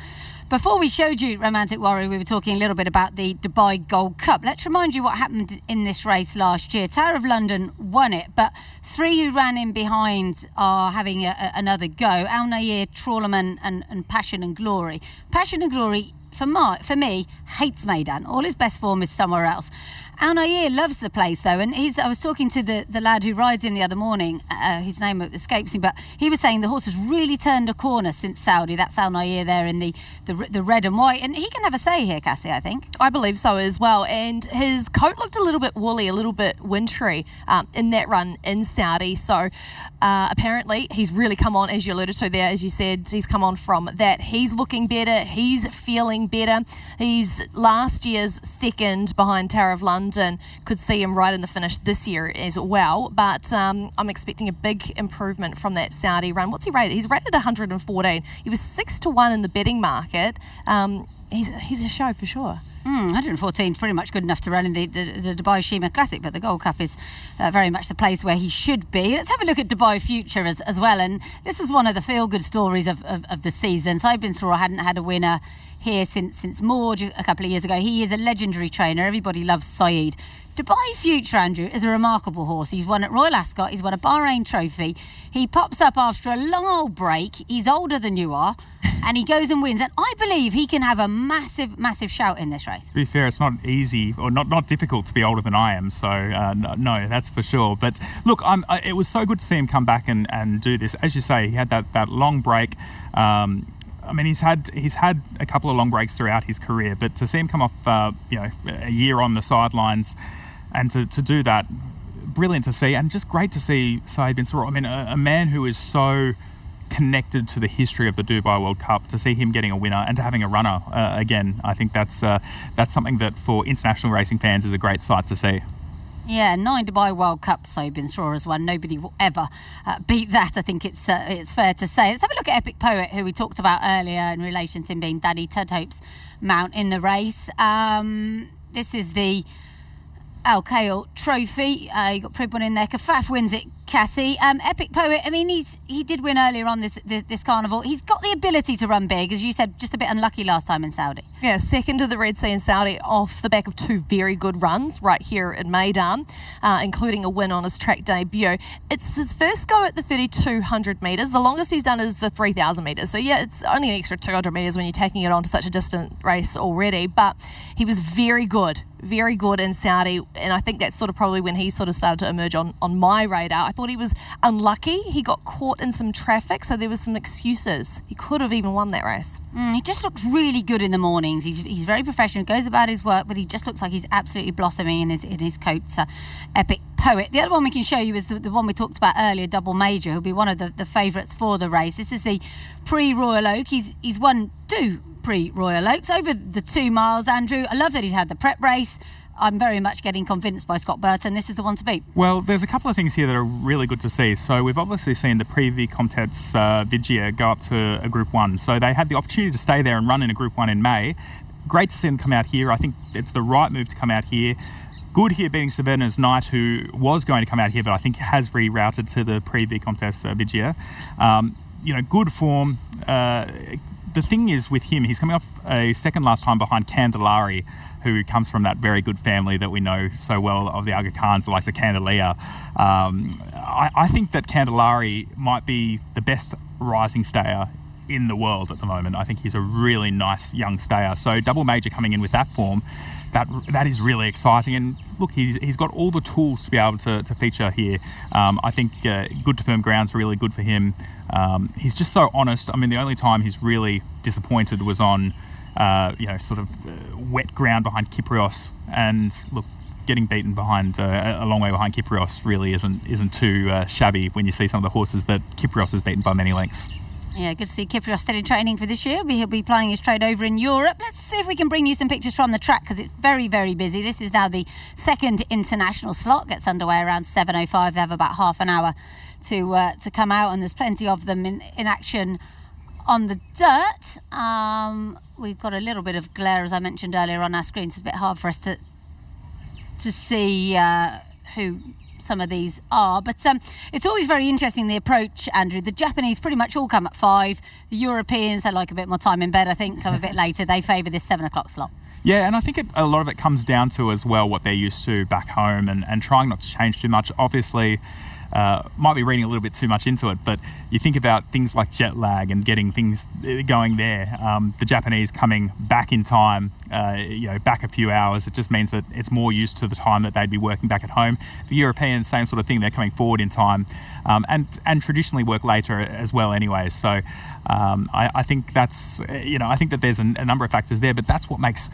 Before we showed you Romantic Warrior, we were talking a little bit about the Dubai Gold Cup. Let's remind you what happened in this race last year. Tower of London won it, but 3 who ran in behind are having another go. Al Nair, Trawlerman and Passion and Glory. Passion and Glory, for me, hates Meydan. All his best form is somewhere else. Al Nair loves the place though, and I was talking to the lad who rides him the other morning, his name escapes me, but he was saying the horse has really turned a corner since Saudi. That's Al Nair there in the red and white, and he can have a say here, Cassie, I think. I believe so as well, and his coat looked a little bit woolly, a little bit wintry in that run in Saudi, so apparently he's really come on, as you alluded to there, as you said, he's come on from that. He's looking better, he's feeling better. He's last year's second behind Tower of London. Could see him right in the finish this year as well, but I'm expecting a big improvement from that Saudi run. What's he rated? He's rated 114. He was 6-1 in the betting market. He's a show for sure. 114 is pretty much good enough to run in the Dubai Shima Classic, but the Gold Cup is very much the place where he should be. Let's have a look at Dubai Future as well, and this was one of the feel-good stories of the season. Saibin Straw hadn't had a winner here since Morge a couple of years ago. He is a legendary trainer. Everybody loves Saeed. Dubai Future, Andrew, is a remarkable horse. He's won at Royal Ascot. He's won a Bahrain Trophy. He pops up after a long old break. He's older than you are, and he goes and wins. And I believe he can have a massive, massive shout in this race. To be fair, it's not easy or not difficult to be older than I am. So no, that's for sure. But look, it was so good to see him come back and do this. As you say, he had that long break. I mean, he's had a couple of long breaks throughout his career, but to see him come off, a year on the sidelines, and to do that, brilliant to see, and just great to see Saeed bin Suroor. I mean, a man who is so connected to the history of the Dubai World Cup, to see him getting a winner and to having a runner again, I think that's something that for international racing fans is a great sight to see. Yeah, 9 Dubai World Cups Saibin Straw has won. Nobody will ever beat that. I think it's fair to say. Let's have a look at Epic Poet, who we talked about earlier in relation to him being Daddy Tudhope's mount in the race. This is the Al Kale Trophy. You got Pribon in there. Kafaf wins it Cassie. Epic Poet, I mean, he did win earlier on this carnival. He's got the ability to run big, as you said, just a bit unlucky last time in Saudi. Yeah, second to the Red Sea in Saudi off the back of 2 very good runs right here at Meydan, including a win on his track debut. It's his first go at the 3,200 metres. The longest he's done is the 3,000 metres. So, yeah, it's only an extra 200 metres when you're taking it on to such a distant race already. But he was very good in Saudi, and I think that's sort of probably when he sort of started to emerge on my radar. I thought he was unlucky. He got caught in some traffic, so there was some excuses. He could have even won that race. He just looked really good in the mornings. He's very professional, goes about his work, but he just looks like he's absolutely blossoming in his coats. Epic Poet. The other one we can show you is the one we talked about earlier, Double Major, who'll be one of the favourites for the race. This is the pre-Royal Oak. He's won 2 pre-Royal Oaks over the 2 miles, Andrew. I love that he's had the prep race. I'm very much getting convinced by Scott Burton. This is the one to beat. Well, there's a couple of things here that are really good to see. So we've obviously seen the Pre-Contenders Vigia go up to a Group 1. So they had the opportunity to stay there and run in a Group 1 in May. Great to see them come out here. I think it's the right move to come out here. Good here beating Saverna's Knight, who was going to come out here, but I think has rerouted to the Pre-Contenders Vigia. Good form. The thing is with him, he's coming off a second last time behind Candellari, who comes from that very good family that we know so well of the Aga Khans, the likes of Candelier. I think that Candellari might be the best rising stayer in the world at the moment. I think he's a really nice young stayer. So Double Major coming in with that form, that is really exciting. And look, he's got all the tools to be able to feature here. I think good to firm ground's really good for him. He's just so honest. I mean, the only time he's really disappointed was on wet ground behind Kyprios, and look, getting beaten behind a long way behind Kyprios really isn't too shabby when you see some of the horses that Kyprios has beaten by many lengths. Yeah, good to see Kyprios still in training for this year. He'll be plying his trade over in Europe. Let's see if we can bring you some pictures from the track, because it's very, very busy. This is now the second international slot. Gets underway around 7:05. They have about half an hour to come out, and there's plenty of them in action on the dirt. We've got a little bit of glare, as I mentioned earlier, on our screen, so it's a bit hard for us to see who some of these are, but it's always very interesting, the approach, Andrew. The Japanese pretty much all come at 5. The Europeans, they like a bit more time in bed, I think, come a bit later. They favour this 7 o'clock slot. Yeah, and I think a lot of it comes down to as well what they're used to back home, and trying not to change too much. Obviously, might be reading a little bit too much into it, but you think about things like jet lag and getting things going there. The Japanese coming back in time, back a few hours, it just means that it's more used to the time that they'd be working back at home. The Europeans, same sort of thing, they're coming forward in time, and traditionally work later as well anyway. So I think that's, I think that there's a number of factors there, but that's what makes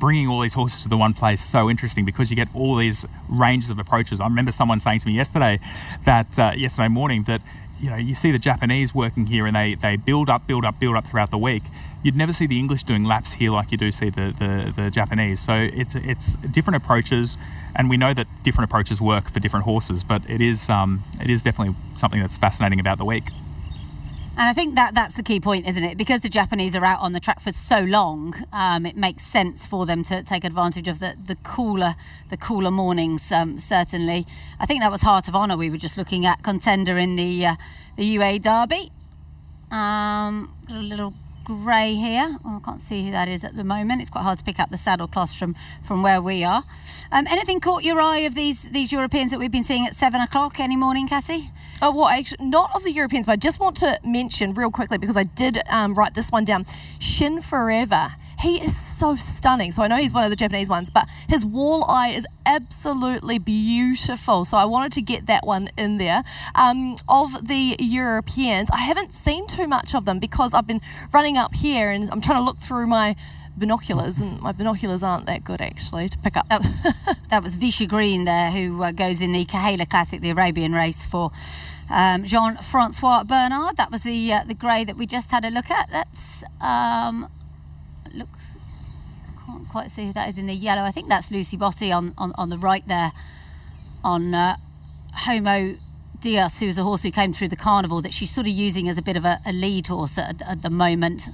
bringing all these horses to the one place so interesting, because you get all these ranges of approaches. I remember someone saying to me yesterday morning that you see the Japanese working here and they build up throughout the week. You'd never see the English doing laps here like you do see the Japanese. So it's different approaches, and we know that different approaches work for different horses, but it is definitely something that's fascinating about the week. And I think that's the key point, isn't it? Because the Japanese are out on the track for so long, it makes sense for them to take advantage of the cooler mornings. Certainly, I think that was Heart of Honour. We were just looking at, contender in the UAE Derby. Got a little grey here. I can't see who that is at the moment. It's quite hard to pick up the saddle cloths from where we are. Anything caught your eye of these Europeans that we've been seeing at 7 o'clock any morning, Cassie? Oh, well, actually, not of the Europeans, but I just want to mention real quickly, because I did write this one down. Shin Forever. He is so stunning. So I know he's one of the Japanese ones, but his wall eye is absolutely beautiful. So I wanted to get that one in there. Of the Europeans, I haven't seen too much of them because I've been running up here and I'm trying to look through my binoculars, and my binoculars aren't that good actually to pick up. That was Visha Green there, who goes in the Kahela Classic, the Arabian race for Jean-Francois Bernard. That was the grey that we just had a look at. That's looks, can't quite see who that is in the yellow. I think that's Lucy Botti on the right there, on Homo Diaz, who's a horse who came through the carnival that she's sort of using as a bit of a lead horse at the moment,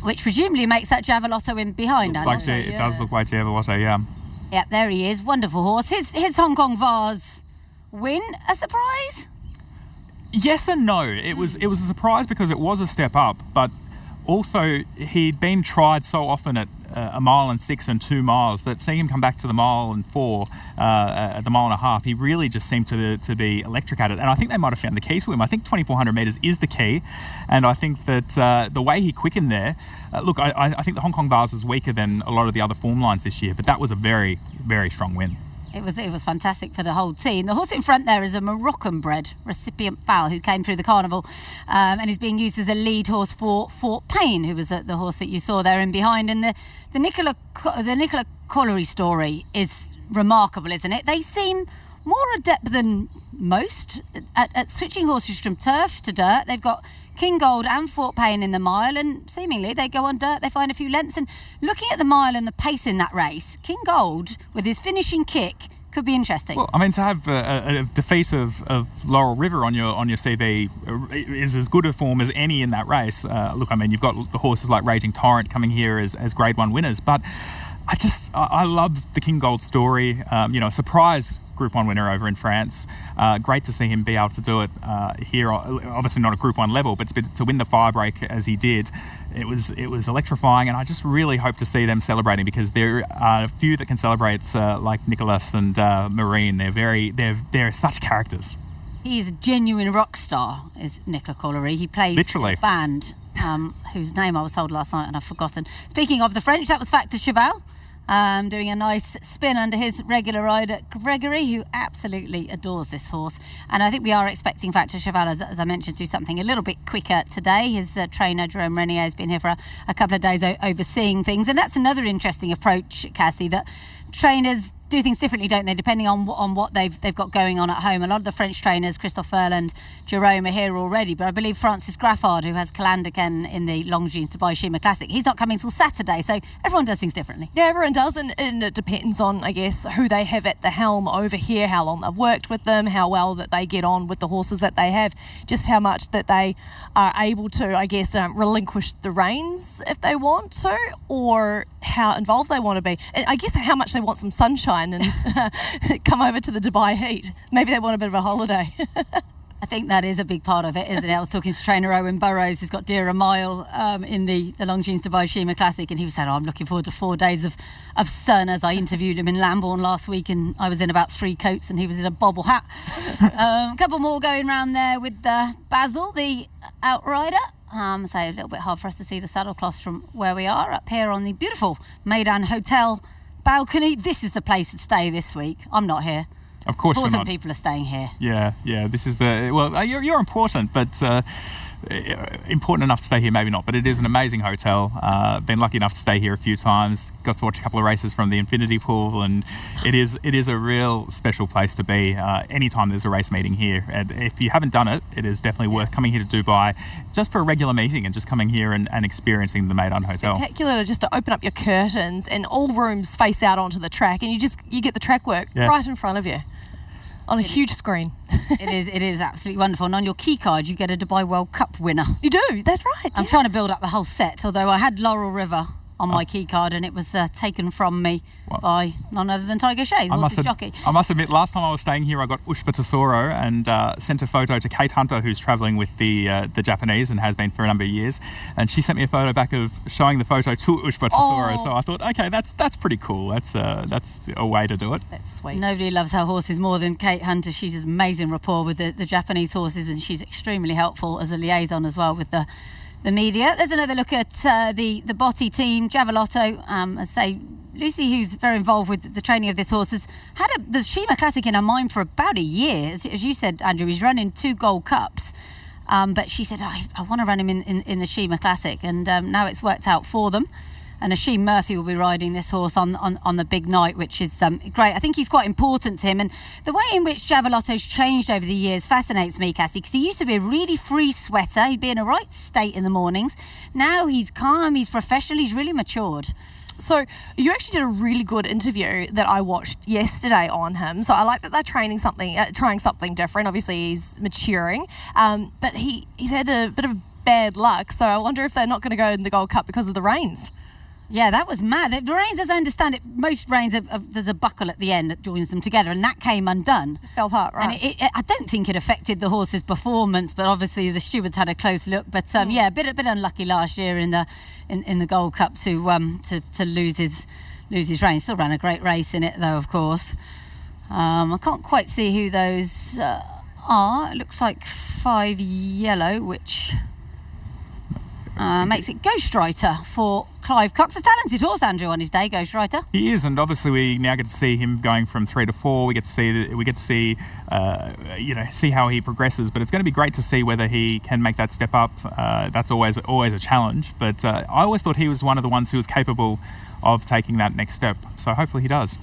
which presumably makes that Javelotto in behind. It does look like Javelotto, yeah. Yep, there he is. Wonderful horse. His Hong Kong Vase win a surprise? Yes and no. It was a surprise because it was a step up, but also he'd been tried so often at a mile and 6 and 2 miles that seeing him come back to the mile and 4, the mile and a half, he really just seemed to be electric at it. And I think they might have found the key to him. I think 2,400 metres is the key, and I think that the way he quickened there, look, I think the Hong Kong bars was weaker than a lot of the other form lines this year, but that was a very, very strong win. It was fantastic for the whole team. The horse in front there is a Moroccan-bred recipient foal who came through the carnival and is being used as a lead horse for Fort Payne, who was the horse that you saw there in behind. And the Nicola Colliery story is remarkable, isn't it? They seem more adept than most at switching horses from turf to dirt. They've got King Gold and Fort Payne in the mile, and seemingly they go on dirt, they find a few lengths. And looking at the mile and the pace in that race, King Gold, with his finishing kick, could be interesting. Well, I mean, to have a defeat of Laurel River on your CV is as good a form as any in that race. Look, I mean, you've got horses like Raging Torrent coming here as Grade 1 winners, but I love the King Gold story. A surprise Group 1 winner over in France. Great to see him be able to do it here. Obviously not at Group 1 level, but to win the firebreak as he did, it was electrifying. And I just really hope to see them celebrating, because there are a few that can celebrate, like Nicholas and Marine. They're such characters. He's a genuine rock star, is Nicola Colliery. He plays literally a band whose name I was told last night and I've forgotten. Speaking of the French, that was Factor Cheval. Doing a nice spin under his regular rider, Gregory, who absolutely adores this horse. And I think we are expecting Factor Cheval, as I mentioned, to do something a little bit quicker today. His trainer, Jerome Renier, has been here for a couple of days overseeing things. And that's another interesting approach, Cassie, that trainers do things differently, don't they, depending on what they've got going on at home. A lot of the French trainers, Christophe Furland, Jerome, are here already, but I believe Francis Graffard, who has Calandaken in the Longines Dubai Shima Classic, he's not coming till Saturday, so everyone does things differently. Yeah, everyone does, and it depends on, I guess, who they have at the helm over here, how long they've worked with them, how well that they get on with the horses that they have, just how much that they are able to, I guess, relinquish the reins if they want to, or how involved they want to be. And I guess how much they want some sunshine and come over to the Dubai heat. Maybe they want a bit of a holiday. I think that is a big part of it, isn't it? I was talking to trainer Owen Burrows, who's got Dear a Mile in the Longines Dubai Shima Classic, and he was saying, I'm looking forward to 4 days of sun, as I interviewed him in Lambourne last week, and I was in about 3 coats and he was in a bobble hat. A couple more going round there with Basil, the outrider. So a little bit hard for us to see the saddlecloths from where we are up here on the beautiful Meydan Hotel balcony. This is the place to stay this week. I'm not here. Of course you're not. People are staying here. Yeah. This is you're important, but important enough to stay here, maybe not. But it is an amazing hotel. Been lucky enough to stay here a few times. Got to watch a couple of races from the Infinity Pool, and it is a real special place to be. Anytime there's a race meeting here, and if you haven't done it, it is definitely worth coming here to Dubai just for a regular meeting and just coming here and experiencing the Meydan Hotel. Spectacular, just to open up your curtains and all rooms face out onto the track, and you get the track work right in front of you. On a huge screen. It is absolutely wonderful. And on your key card, you get a Dubai World Cup winner. You do, that's right. I'm trying to build up the whole set, although I had Laurel River on my key card, and it was taken from me by none other than Tiger Shea, the horse's jockey. I must admit, last time I was staying here, I got Ushba Tesoro and sent a photo to Kate Hunter, who's travelling with the Japanese and has been for a number of years, and she sent me a photo back of showing the photo to Ushba Tesoro. So I thought, okay, that's pretty cool. That's a way to do it. That's sweet. Nobody loves her horses more than Kate Hunter. She's an amazing rapport with the Japanese horses, and she's extremely helpful as a liaison as well with the media. There's another look at the Botti team. Javelotto, I say, Lucy, who's very involved with the training of this horse, has had the Shima Classic in her mind for about a year. As you said, Andrew, he's running 2 Gold Cups, but she said, I want to run him in the Shima Classic, and now it's worked out for them. And Akeem Murphy will be riding this horse on the big night, which is great. I think he's quite important to him. And the way in which Javelotto's changed over the years fascinates me, Cassie, because he used to be a really free sweater. He'd be in a right state in the mornings. Now he's calm, he's professional, he's really matured. So you actually did a really good interview that I watched yesterday on him. So I like that they're trying something different. Obviously he's maturing, but he's had a bit of bad luck. So I wonder if they're not going to go in the Gold Cup because of the rains. Yeah, that was mad. The reins, as I understand it, most reins, there's a buckle at the end that joins them together, and that came undone. Just fell apart, right? And I don't think it affected the horse's performance, but obviously the stewards had a close look. But yeah, a bit unlucky last year in the Gold Cup to lose his reins. Still ran a great race in it, though, of course. I can't quite see who those are. It looks like 5 yellow, which makes it Ghostwriter for Clive Cox. A talented horse, Andrew, on his day, Ghostwriter. He is, and obviously we now get to see him going from 3 to 4. We get to see see how he progresses. But it's going to be great to see whether he can make that step up. That's always a challenge. But I always thought he was one of the ones who was capable of taking that next step. So hopefully he does.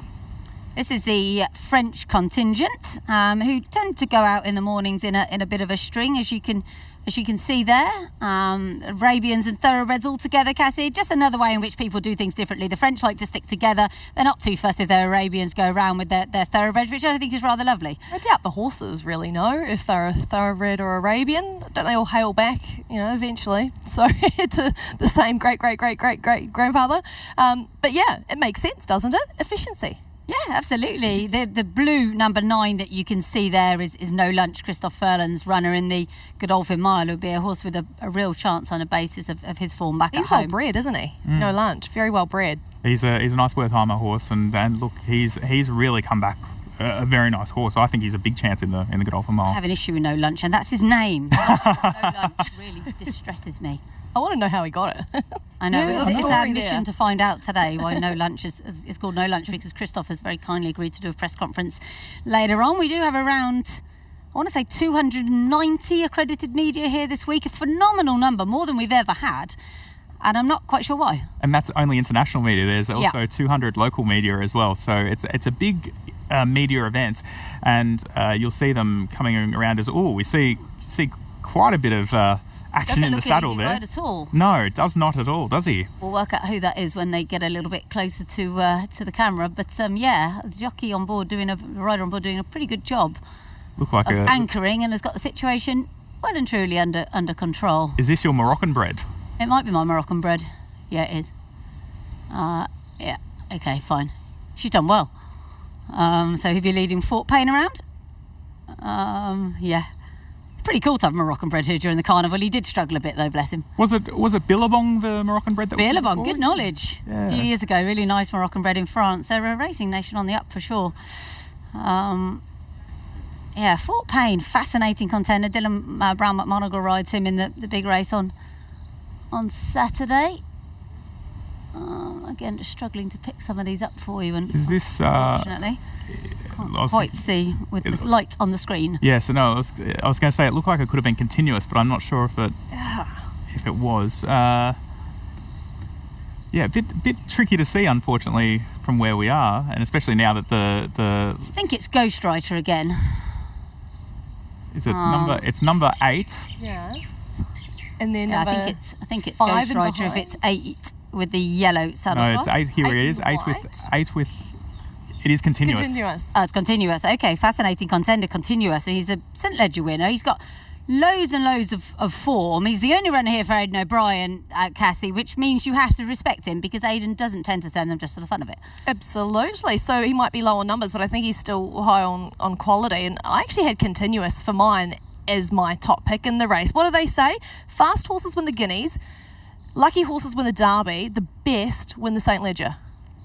This is the French contingent, who tend to go out in the mornings in a bit of a string, as you can see there. Arabians and thoroughbreds all together, Cassie. Just another way in which people do things differently. The French like to stick together. They're not too fussed if their Arabians go around with their thoroughbreds, which I think is rather lovely. I doubt the horses really know if they're a thoroughbred or Arabian. Don't they all hail back, eventually? So to the same great-great-great-great-great-grandfather. But yeah, it makes sense, doesn't it? Efficiency. Yeah, absolutely. The blue number 9 that you can see there is No Lunch, Christoph Furlan's runner in the Godolphin Mile. It would be a horse with a real chance on the basis of his form back He's at home. well bred, isn't he? No Lunch, very well bred. He's a nice Wertheimer horse, and look, he's really come back a very nice horse. I think he's a big chance in the Godolphin Mile. I have an issue with No Lunch, and that's his name. No Lunch really distresses me. I want to know how he got it. I know. There's a It's story our mission there. to find out today why No Lunch is called No Lunch, because Christoph has very kindly agreed to do a press conference later on. We do have around, I want to say, 290 accredited media here this week. A phenomenal number, more than we've ever had. And I'm not quite sure why. And that's only international media. There's also 200 local media as well. So it's a big media event, and you'll see them coming around as, we see quite a bit of action in the saddle there. At all. No, it does not at all, does he? We'll work out who that is when they get a little bit closer to the camera. But the jockey on board the rider on board doing a pretty good job Look like of anchoring, and has got the situation well and truly under control. Is this your Moroccan bred? It might be my Moroccan bred. Yeah, it is. Yeah. Okay, fine. She's done well. So he'll be leading Fort Payne around. Yeah. Pretty cool to have Moroccan bred here during the carnival. He did struggle a bit though, bless him. Was it Billabong, the Moroccan bred? Billabong, good knowledge. Yeah. A few years ago, really nice Moroccan bred in France. They're a racing nation on the up for sure. Fort Payne, fascinating contender. Dylan Brown McMonagle rides him in the big race on Saturday. Again, just struggling to pick some of these up for you, and is this unfortunately can't quite see with the light on the screen. Yeah, so no, I was going to say it looked like it could have been continuous, but I'm not sure if it was. A bit tricky to see, unfortunately, from where we are, and especially now that the I think it's Ghostwriter again. Is it number? It's number 8. Yes. And then I think it's 5 and Ghostwriter if behind. it's 8 with the yellow saddle No, cloth. it's 8. Here it is. 8 with. It is continuous. Continuous. It's continuous. Okay, fascinating contender, continuous. So he's a St Ledger winner. He's got loads and loads of form. He's the only runner here for Aidan O'Brien, Cassie, which means you have to respect him, because Aidan doesn't tend to send them just for the fun of it. Absolutely. So he might be low on numbers, but I think he's still high on quality. And I actually had continuous for mine as my top pick in the race. What do they say? Fast horses win the Guineas, lucky horses win the Derby, the best win the St Ledger.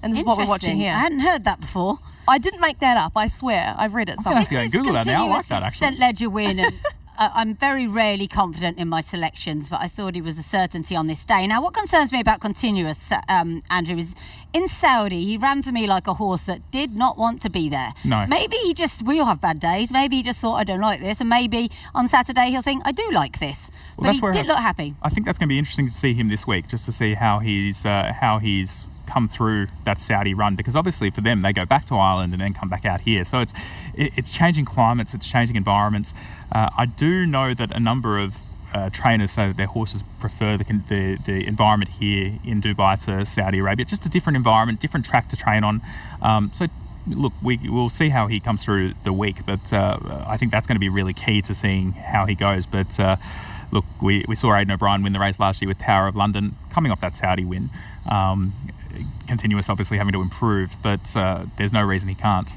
And this is what we're watching Interesting. here. I hadn't heard that before. I didn't make that up, I swear. I've read it somewhere. have to go and Google that now. I like that, actually. St Ledger win. And I'm very rarely confident in my selections, but I thought he was a certainty on this day. Now, what concerns me about continuous, Andrew, is in Saudi, he ran for me like a horse that did not want to be there. No. Maybe we all have bad days. Maybe he just thought, I don't like this. And maybe on Saturday he'll think, I do like this. Well, but he did look happy. I think that's going to be interesting to see him this week, just to see how he's come through that Saudi run, because obviously for them they go back to Ireland and then come back out here, so it's changing climates, it's changing environments. I do know that a number of trainers say that their horses prefer the environment here in Dubai to Saudi Arabia, just a different environment, different track to train on. So look, we'll see how he comes through the week, but I think that's going to be really key to seeing how he goes. But look, we saw Aidan O'Brien win the race last year with Tower of London, coming off that Saudi win. Continuous, obviously, having to improve, but there's no reason he can't.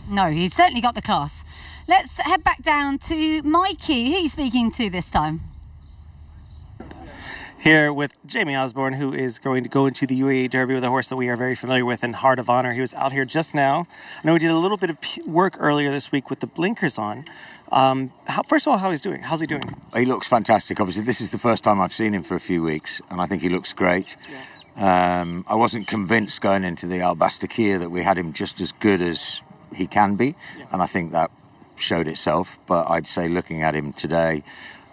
No, he's certainly got the class. Let's head back down to Mikey. Who are you speaking to this time? Here with Jamie Osborne, who is going to go into the UAE Derby with a horse that we are very familiar with in Heart of Honor. He was out here just now. I know we did a little bit of work earlier this week with the blinkers on. First of all, how's he doing? He looks fantastic. Obviously, this is the first time I've seen him for a few weeks, and I think he looks great. Yeah. I wasn't convinced going into the Al Bastakir that we had him just as good as he can be, and I think that showed itself. But I'd say, looking at him today,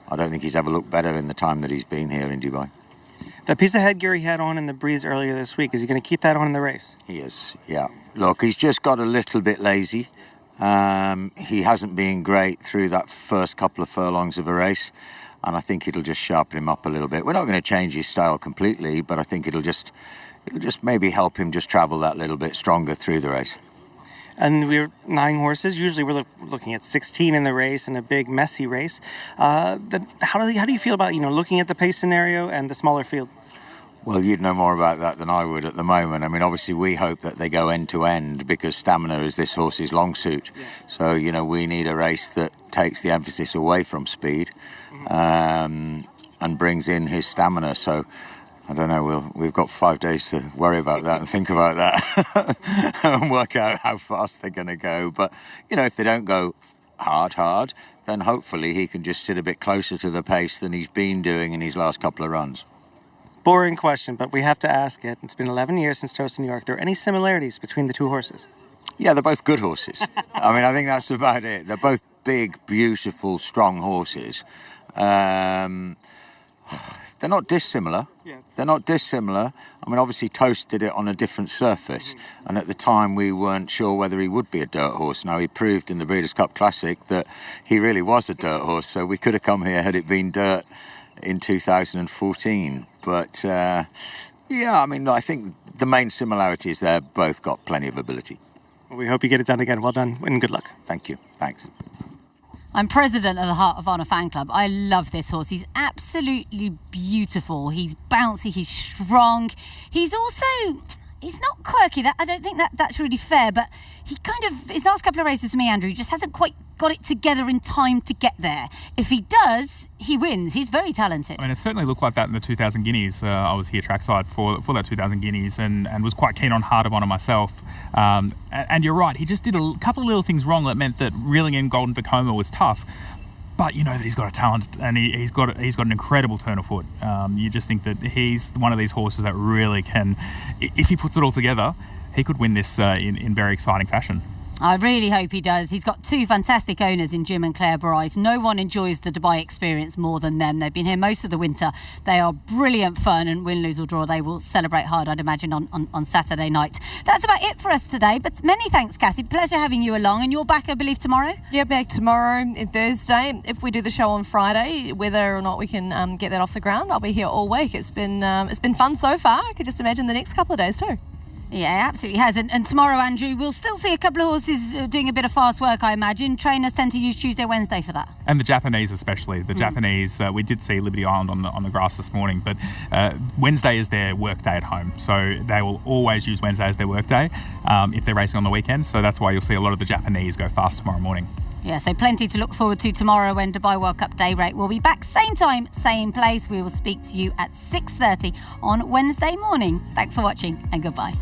I don't think he's ever looked better in the time that he's been here in Dubai. That piece of headgear he had on in the breeze earlier this week, is he going to keep that on in the race? He is, yeah. Look, he's just got a little bit lazy. He hasn't been great through that first couple of furlongs of a race, and I think it'll just sharpen him up a little bit. We're not going to change his style completely, but I think it'll just maybe help him just travel that little bit stronger through the race. And we're 9 horses. Usually we're looking at 16 in the race in a big, messy race. How do you feel about looking at the pace scenario and the smaller field? Well, you'd know more about that than I would at the moment. I mean, obviously we hope that they go end to end because stamina is this horse's long suit. Yeah. So, we need a race that takes the emphasis away from speed and brings in his stamina. So, I don't know, we've got 5 days to worry about that and think about that and work out how fast they're going to go. But, if they don't go hard, then hopefully he can just sit a bit closer to the pace than he's been doing in his last couple of runs. Boring question, but we have to ask it. It's been 11 years since Toast New York. Are there any similarities between the two horses? Yeah, they're both good horses. I mean, I think that's about it. They're both big, beautiful, strong horses. They're not dissimilar. Yeah. They're not dissimilar. I mean, obviously, Toast did it on a different surface. Mm-hmm. And at the time, we weren't sure whether he would be a dirt horse. Now, he proved in the Breeders' Cup Classic that he really was a dirt horse. So we could have come here had it been dirt in 2014. But, I mean, I think the main similarity is they've both got plenty of ability. Well, we hope you get it done again. Well done and good luck. Thank you. Thanks. I'm president of the Heart of Honor fan club. I love this horse. He's absolutely beautiful. He's bouncy. He's strong. He's not quirky. I don't think that's really fair, but he his last couple of races for me, Andrew, just hasn't quite got it together in time to get there. If he does, he wins. He's very talented. I mean, it certainly looked like that in the 2000 Guineas. I was here trackside for that 2000 Guineas and was quite keen on Heart of Honor myself. And you're right, he just did a couple of little things wrong that meant that reeling in Golden Vekoma was tough. But you know that he's got a talent and he's got an incredible turn of foot. You just think that he's one of these horses that really can, if he puts it all together, he could win this in very exciting fashion. I really hope he does. He's got 2 fantastic owners in Jim and Claire Bryce. No one enjoys the Dubai experience more than them. They've been here most of the winter. They are brilliant fun, and win, lose or draw, they will celebrate hard, I'd imagine, on Saturday night. That's about it for us today, but many thanks, Cassie. Pleasure having you along, and you're back, I believe, tomorrow? Yeah, back tomorrow and Thursday. If we do the show on Friday, whether or not we can get that off the ground, I'll be here all week. It's been fun so far. I could just imagine the next couple of days too. Yeah, it absolutely has. And tomorrow, Andrew, we'll still see a couple of horses doing a bit of fast work, I imagine. Trainers tend to use Tuesday, Wednesday for that. And the Japanese especially. The Japanese, we did see Liberty Island on the grass this morning, but Wednesday is their work day at home. So they will always use Wednesday as their work day if they're racing on the weekend. So that's why you'll see a lot of the Japanese go fast tomorrow morning. Yeah, so plenty to look forward to tomorrow when Dubai World Cup Daybreak will be back. Same time, same place. We will speak to you at 6:30 on Wednesday morning. Thanks for watching and goodbye.